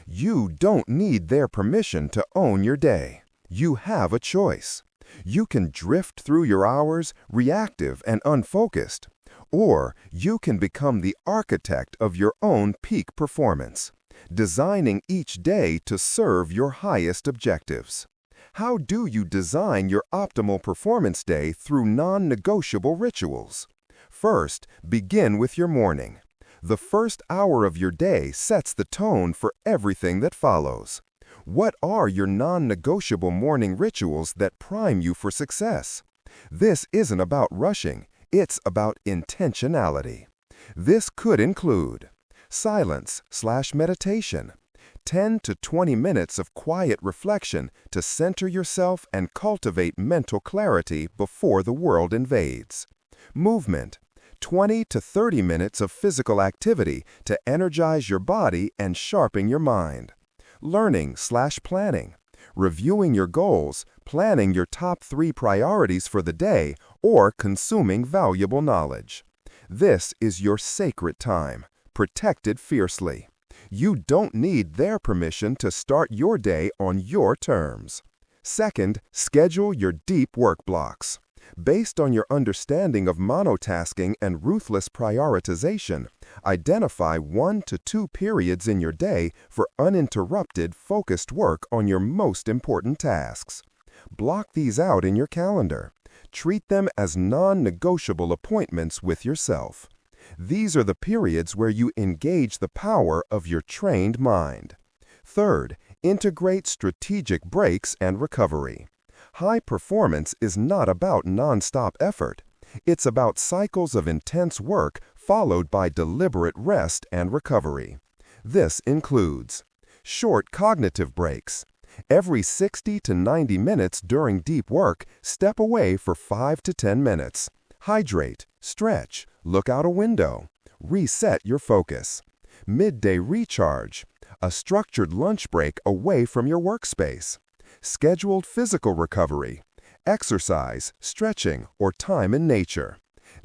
B: You don't need their permission to own your day. You have a choice. You can drift through your hours, reactive and unfocused, or you can become the architect of your own peak performance.
A: designing each day to serve your highest objectives. How do you design your optimal performance day through non-negotiable rituals? First, begin with your morning. The first hour of your day sets the tone for everything that follows. What are your non-negotiable morning rituals that prime you for success? This isn't about rushing, it's about intentionality. This could include silence/meditation, 10 to 20 minutes of quiet reflection to center yourself and cultivate mental clarity before the world invades. Movement, 20 to 30 minutes of physical activity to energize your body and sharpen your mind. Learning/planning, reviewing your goals, planning your top 3 priorities for the day, or consuming valuable knowledge. This is your sacred time, protected fiercely. You don't need their permission to start your day on your terms. Second, schedule your deep work blocks. Based on your understanding of monotasking and ruthless prioritization, identify 1 to 2 periods in your day for uninterrupted, focused work on your most important tasks. Block these out in your calendar. Treat them as non-negotiable appointments with yourself. These are the periods where you engage the power of your trained mind. Third, integrate strategic breaks and recovery. High performance is not about nonstop effort. It's about cycles of intense work followed by deliberate rest and recovery. This includes short cognitive breaks. Every 60 to 90 minutes during deep work, step away for 5 to 10 minutes. Hydrate, stretch, look out a window. Reset your focus. Midday recharge, a structured lunch break away from your workspace. Scheduled physical recovery, exercise, stretching, or time in nature.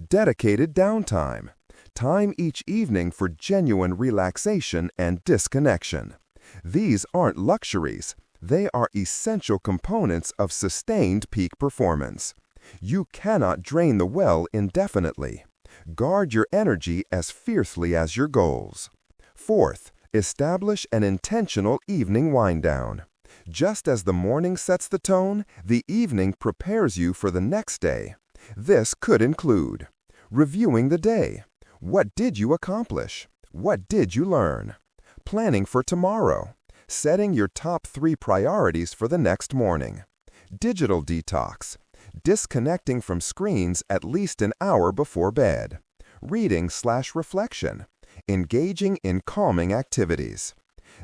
A: Dedicated downtime, time each evening for genuine relaxation and disconnection. These aren't luxuries. They are essential components of sustained peak performance. You cannot drain the well indefinitely. Guard your energy as fiercely as your goals. Fourth, establish an intentional evening wind-down. Just as the morning sets the tone, the evening prepares you for the next day. This could include reviewing the day. What did you accomplish? What did you learn? Planning for tomorrow. Setting your top 3 priorities for the next morning. Digital detox. Disconnecting from screens at least an hour before bed. Reading/reflection. Engaging in calming activities.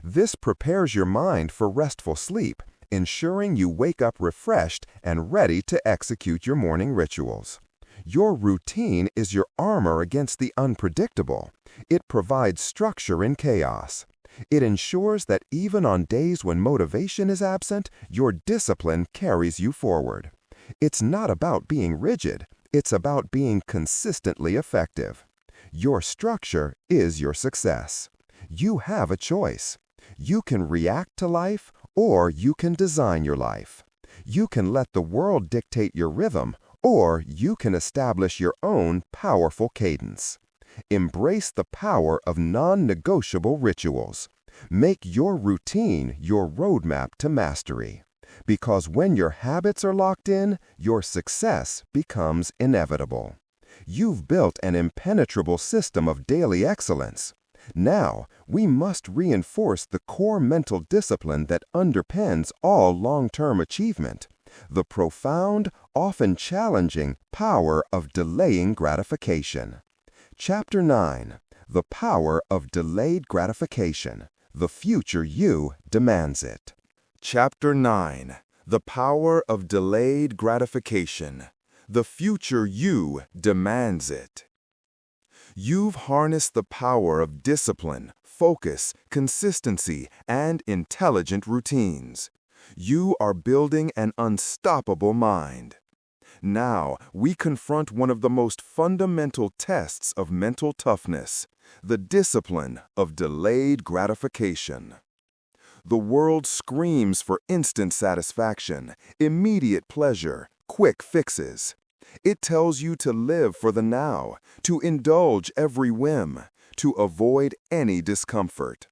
A: This prepares your mind for restful sleep, ensuring you wake up refreshed and ready to execute your morning rituals. Your routine is your armor against the unpredictable. It provides structure in chaos. It ensures that even on days when motivation is absent, your discipline carries you forward. It's not about being rigid, it's about being consistently effective. Your structure is your success. You have a choice. You can react to life, or you can design your life. You can let the world dictate your rhythm, or you can establish your own powerful cadence. Embrace the power of non-negotiable rituals. Make your routine your roadmap to mastery. Because when your habits are locked in, your success becomes inevitable. You've built an impenetrable system of daily excellence. Now, we must reinforce the core mental discipline that underpins all long-term achievement, the profound, often challenging power of delaying gratification. Chapter 9. The Power of Delayed Gratification. The Future You Demands It. Chapter 9. The Power of Delayed Gratification. The Future You Demands It. You've harnessed the power of discipline, focus, consistency, and intelligent routines. You are building an unstoppable mind. Now, we confront one of the most fundamental tests of mental toughness, the discipline of delayed gratification. The world screams for instant satisfaction, immediate pleasure, quick fixes. It tells you to live for the now, to indulge every whim, to avoid any discomfort.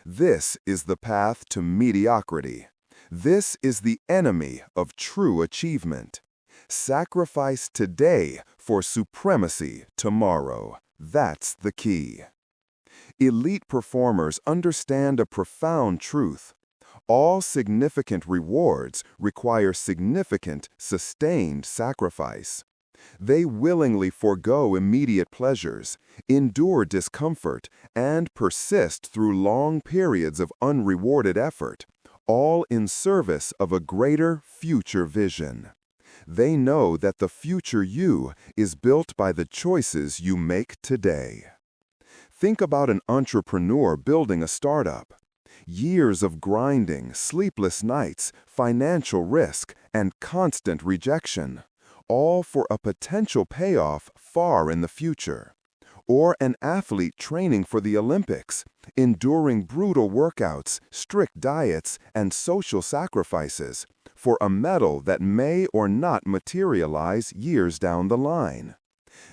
A: This is the path to mediocrity. This is the enemy of true achievement. Sacrifice today for supremacy tomorrow. That's the key. Elite performers understand a profound truth. All significant rewards require significant, sustained sacrifice. They willingly forego immediate pleasures, endure discomfort, and persist through long periods of unrewarded effort, all in service of a greater future vision. They know that the future you is built by the choices you make today. Think about an entrepreneur building a startup. Years of grinding, sleepless nights, financial risk, and constant rejection, all for a potential payoff far in the future. Or an athlete training for the Olympics, enduring brutal workouts, strict diets, and social sacrifices for a medal that may or not materialize years down the line.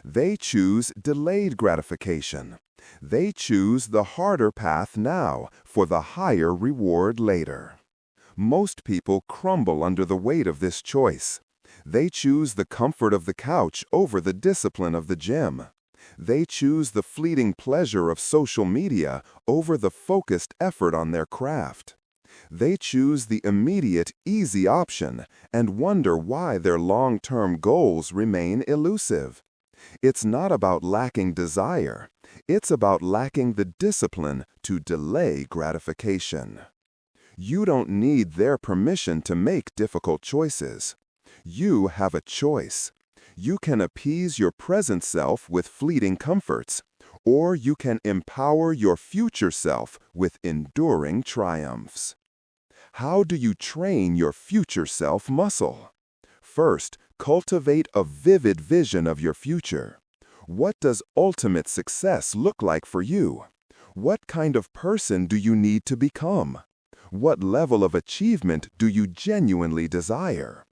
A: They choose delayed gratification. They choose the harder path now for the higher reward later. Most people crumble under the weight of this choice. They choose the comfort of the couch over the discipline of the gym. They choose the fleeting pleasure of social media over the focused effort on their craft. They choose the immediate, easy option and wonder why their long-term goals remain elusive. It's not about lacking desire. It's about lacking the discipline to delay gratification. You don't need their permission to make difficult choices. You have a choice. You can appease your present self with fleeting comforts, or you can empower your future self with enduring triumphs. How do you train your future self muscle? First, cultivate a vivid vision of your future. What does ultimate success look like for you? What kind of person do you need to become? What level of achievement do you genuinely desire?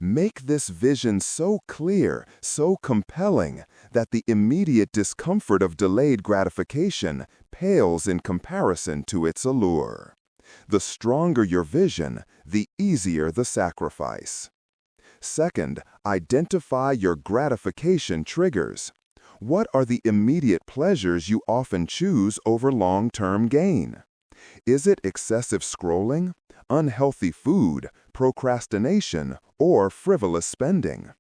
A: Make this vision so clear, so compelling, that the immediate discomfort of delayed gratification pales in comparison to its allure. The stronger your vision, the easier the sacrifice. Second, identify your gratification triggers. What are the immediate pleasures you often choose over long-term gain? Is it excessive scrolling, unhealthy food, procrastination, or frivolous spending?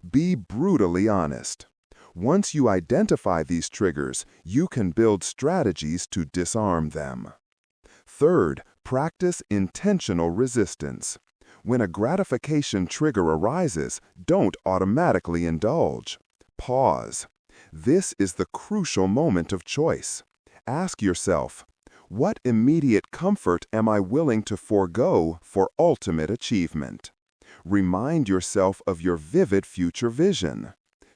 A: Be brutally honest. Once you identify these triggers, you can build strategies to disarm them. Third, practice intentional resistance. When a gratification trigger arises, don't automatically indulge. Pause. This is the crucial moment of choice. Ask yourself, what immediate comfort am I willing to forego for ultimate achievement? Remind yourself of your vivid future vision.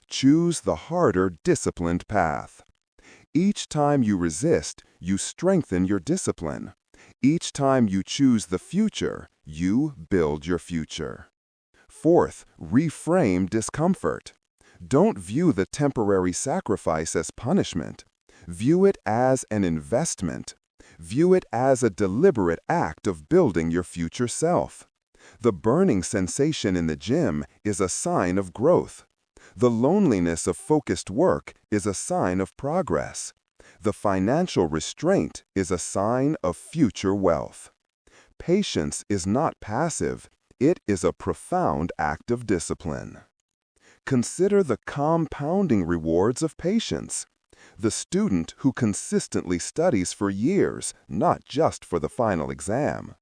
A: Choose the harder, disciplined path. Each time you resist, you strengthen your discipline. Each time you choose the future, you build your future. Fourth, reframe discomfort. Don't view the temporary sacrifice as punishment. View it as an investment. View it as a deliberate act of building your future self. The burning sensation in the gym is a sign of growth. The loneliness of focused work is a sign of progress. The financial restraint is a sign of future wealth. Patience is not passive, it is a profound act of discipline. Consider the compounding rewards of patience. The student who consistently studies for years, not just for the final exam.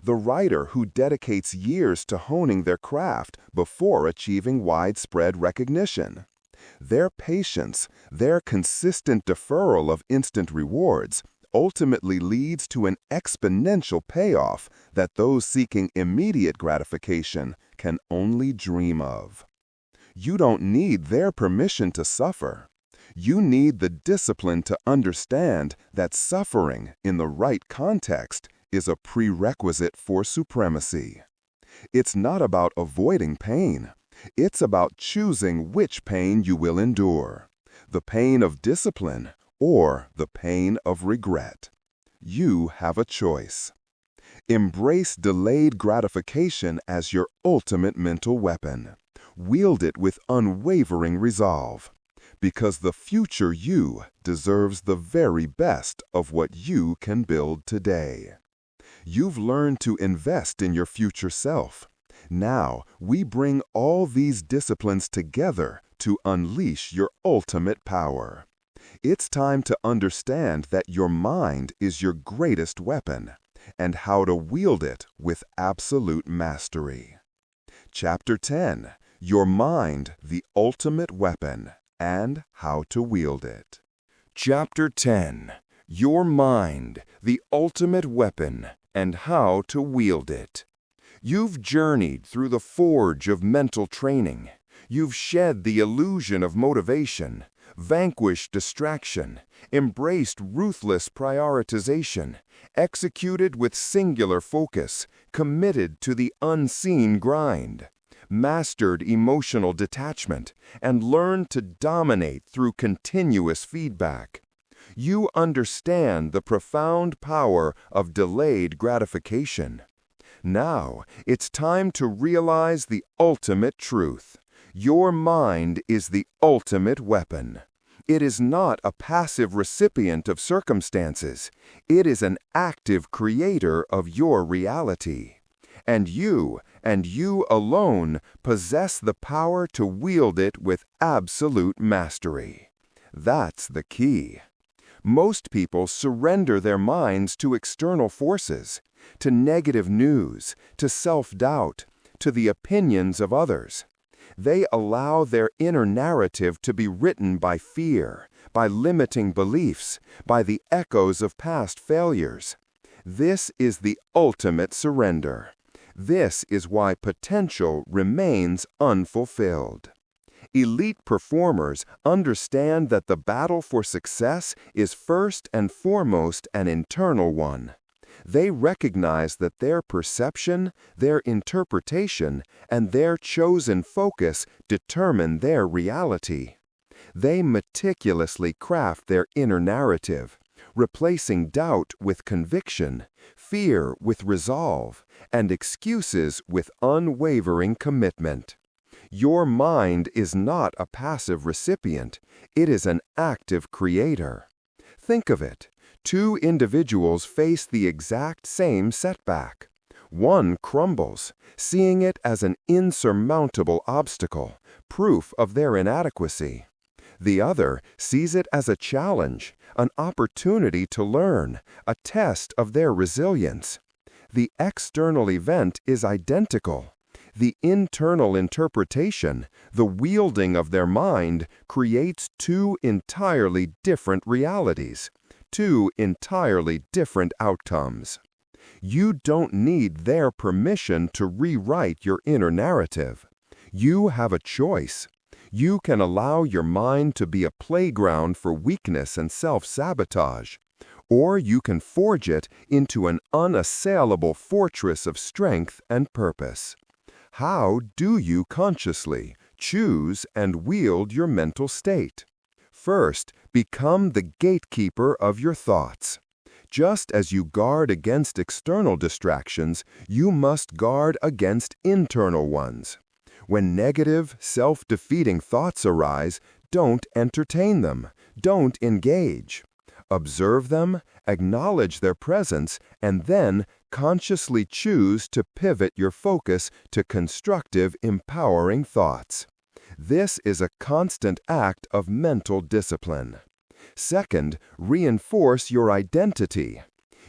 A: The writer who dedicates years to honing their craft before achieving widespread recognition. Their patience, their consistent deferral of instant rewards, ultimately leads to an exponential payoff that those seeking immediate gratification can only dream of. You don't need their permission to suffer. You need the discipline to understand that suffering, in the right context, is a prerequisite for supremacy. It's not about avoiding pain. It's about choosing which pain you will endure, the pain of discipline or the pain of regret.
B: You have a choice. Embrace delayed gratification as your ultimate mental weapon. Wield it with unwavering resolve, because the future you deserves the very best of what you can build today. You've learned to invest in your future self. Now, we bring all these disciplines together to unleash your ultimate power. It's time to understand that your mind is your greatest weapon and how to wield it with absolute mastery. Chapter 10: Your Mind, the Ultimate Weapon, and How to Wield It.
A: Chapter 10: Your Mind, the Ultimate Weapon, and How to Wield It. You've journeyed through the forge of mental training. You've shed the illusion of motivation, vanquished distraction, embraced ruthless prioritization, executed with singular focus, committed to the unseen grind, mastered emotional detachment, and learned to dominate through continuous feedback. You understand the profound power of delayed gratification. Now, it's time to realize the ultimate truth. Your mind is the ultimate weapon. It is not a passive recipient of circumstances. It is an active creator of your reality. And you alone, possess the power to wield it with absolute mastery. That's the key. Most people surrender their minds to external forces, to negative news, to self-doubt, to the opinions of others. They allow their inner narrative to be written by fear, by limiting beliefs, by the echoes of past failures. This is the ultimate surrender. This is why potential remains unfulfilled. Elite performers understand that the battle for success is first and foremost an internal one. They recognize that their perception, their interpretation, and their chosen focus determine their reality. They meticulously craft their inner narrative, replacing doubt with conviction, fear with resolve, and excuses with unwavering commitment. Your mind is not a passive recipient, it is an active creator. Think of it. Two individuals face the exact same setback. One crumbles, seeing it as an insurmountable obstacle, proof of their inadequacy. The other sees it as a challenge, an opportunity to learn, a test of their resilience. The external event is identical. The internal interpretation, the wielding of their mind, creates two entirely different realities, two entirely different outcomes. You don't need their permission to rewrite your inner narrative. You have a choice. You can allow your mind to be a playground for weakness and self-sabotage, or you can forge it into an unassailable fortress of strength and purpose. How do you consciously choose and wield your mental state? First, become the gatekeeper of your thoughts. Just as you guard against external distractions, you must guard against internal ones. When negative, self-defeating thoughts arise, don't entertain them. Don't engage. Observe them, acknowledge their presence, and then consciously choose to pivot your focus to constructive, empowering thoughts. This is a constant act of mental discipline. Second, reinforce your identity.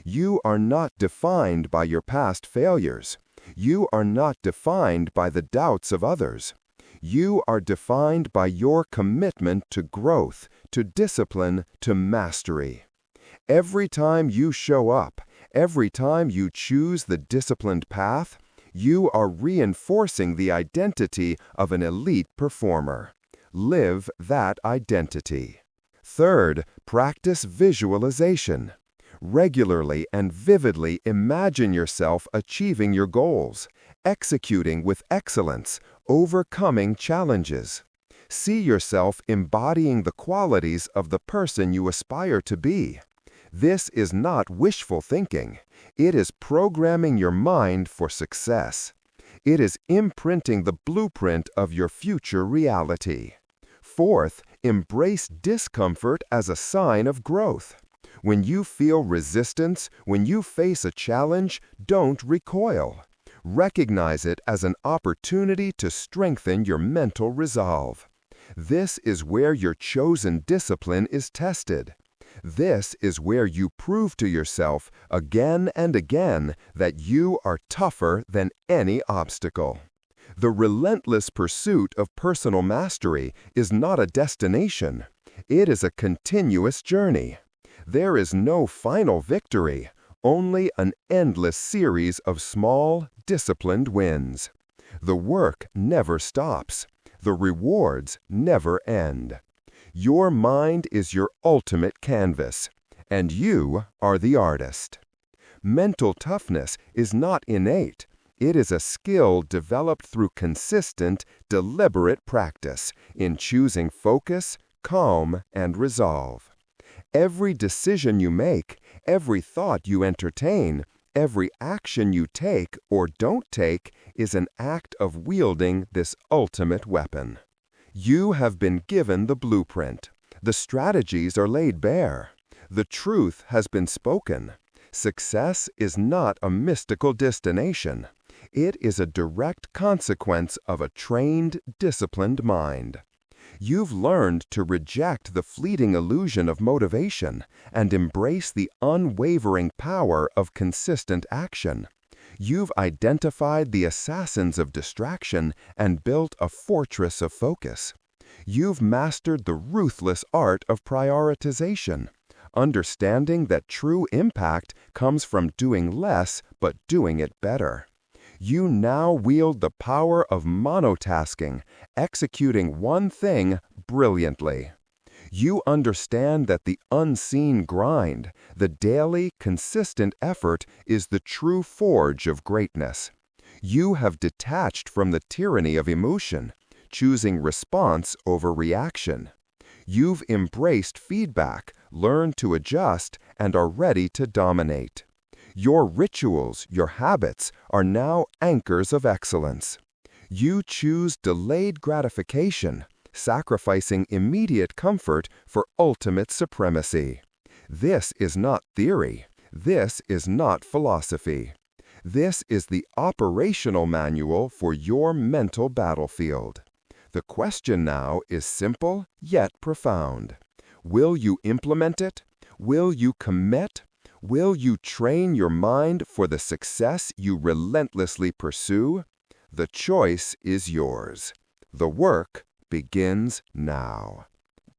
A: You are not defined by your past failures. You are not defined by the doubts of others. You are defined by your commitment to growth, to discipline, to mastery. Every time you show up, every time you choose the disciplined path, you are reinforcing the identity of an elite performer. Live that identity. Third, practice visualization. Regularly and vividly imagine yourself achieving your goals, executing with excellence, overcoming challenges. See yourself embodying the qualities of the person you aspire to be. This is not wishful thinking. It is programming your mind for success. It is imprinting the blueprint of your future reality. Fourth, embrace discomfort as a sign of growth. When you feel resistance, when you face a challenge, don't recoil. Recognize it as an opportunity to strengthen your mental resolve. This is where your chosen discipline is tested. This is where you prove to yourself again and again that you are tougher than any obstacle. The relentless pursuit of personal mastery is not a destination. It is a continuous journey. There is no final victory, only an endless series of small, disciplined wins. The work never stops. The rewards never end. Your mind is your ultimate canvas, and you are the artist. Mental toughness is not innate. It is a skill developed through consistent, deliberate practice in choosing focus, calm, and resolve. Every decision you make, every thought you entertain, every action you take or don't take is an act of wielding this ultimate weapon. You have been given the blueprint. The strategies are laid bare. The truth has been spoken. Success is not a mystical destination. It is a direct consequence of a trained, disciplined mind. You've learned to reject the fleeting illusion of motivation and embrace the unwavering power of consistent action. You've identified the assassins of distraction and built a fortress of focus. You've mastered the ruthless art of prioritization, understanding that true impact comes from doing less but doing it better. You now wield the power of monotasking, executing one thing brilliantly. You understand that the unseen grind, the daily, consistent effort, is the true forge of greatness. You have detached from the tyranny of emotion, choosing response over reaction. You've embraced feedback, learned to adjust, and are ready to dominate. Your rituals, your habits, are now anchors of excellence. You choose delayed gratification, sacrificing immediate comfort for ultimate supremacy. This is not theory. This is not philosophy. This is the operational manual for your mental battlefield. The question now is simple yet profound. Will you implement it? Will you commit? Will you train your mind for the success you relentlessly pursue? The choice is yours. The work begins now.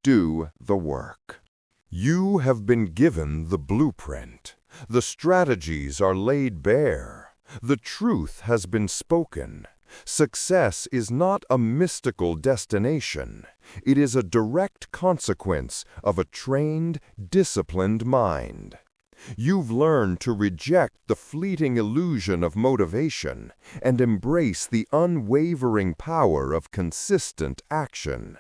A: Do the work.
B: You have been given the blueprint. The strategies are laid bare. The truth has been spoken. Success is not a mystical destination. It is a direct consequence of a trained, disciplined mind. You've learned to reject the fleeting illusion of motivation and embrace the unwavering power of consistent action.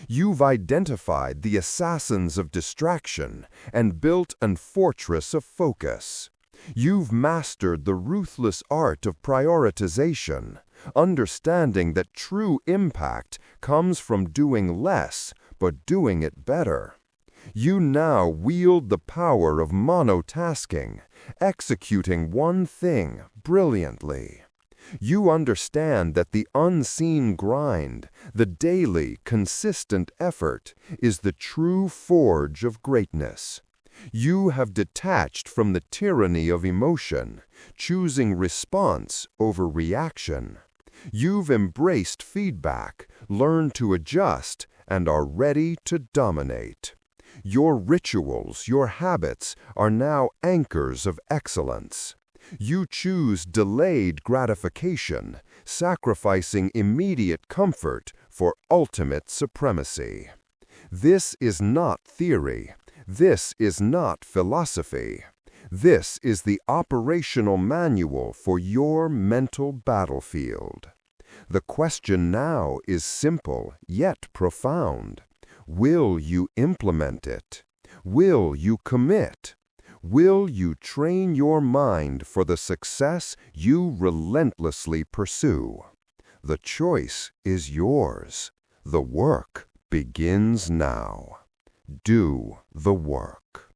B: You've identified the assassins of distraction and built a fortress of focus. You've mastered the ruthless art of prioritization, understanding that true impact comes from doing less, but doing it better. You now wield the power of monotasking, executing one thing brilliantly. You understand that the unseen grind, the daily, consistent effort, is the true forge of greatness. You have detached from the tyranny of emotion, choosing response over reaction. You've embraced feedback, learned to adjust, and are ready to dominate. Your rituals, your habits, are now anchors of excellence. You choose delayed gratification, sacrificing immediate comfort for ultimate supremacy. This is not theory. This is not philosophy. This is the operational manual for your mental battlefield. The question now is simple yet profound. Will you implement it? Will you commit?
A: Will you train your mind for the success you relentlessly pursue? The choice is yours. The work begins now. Do the work.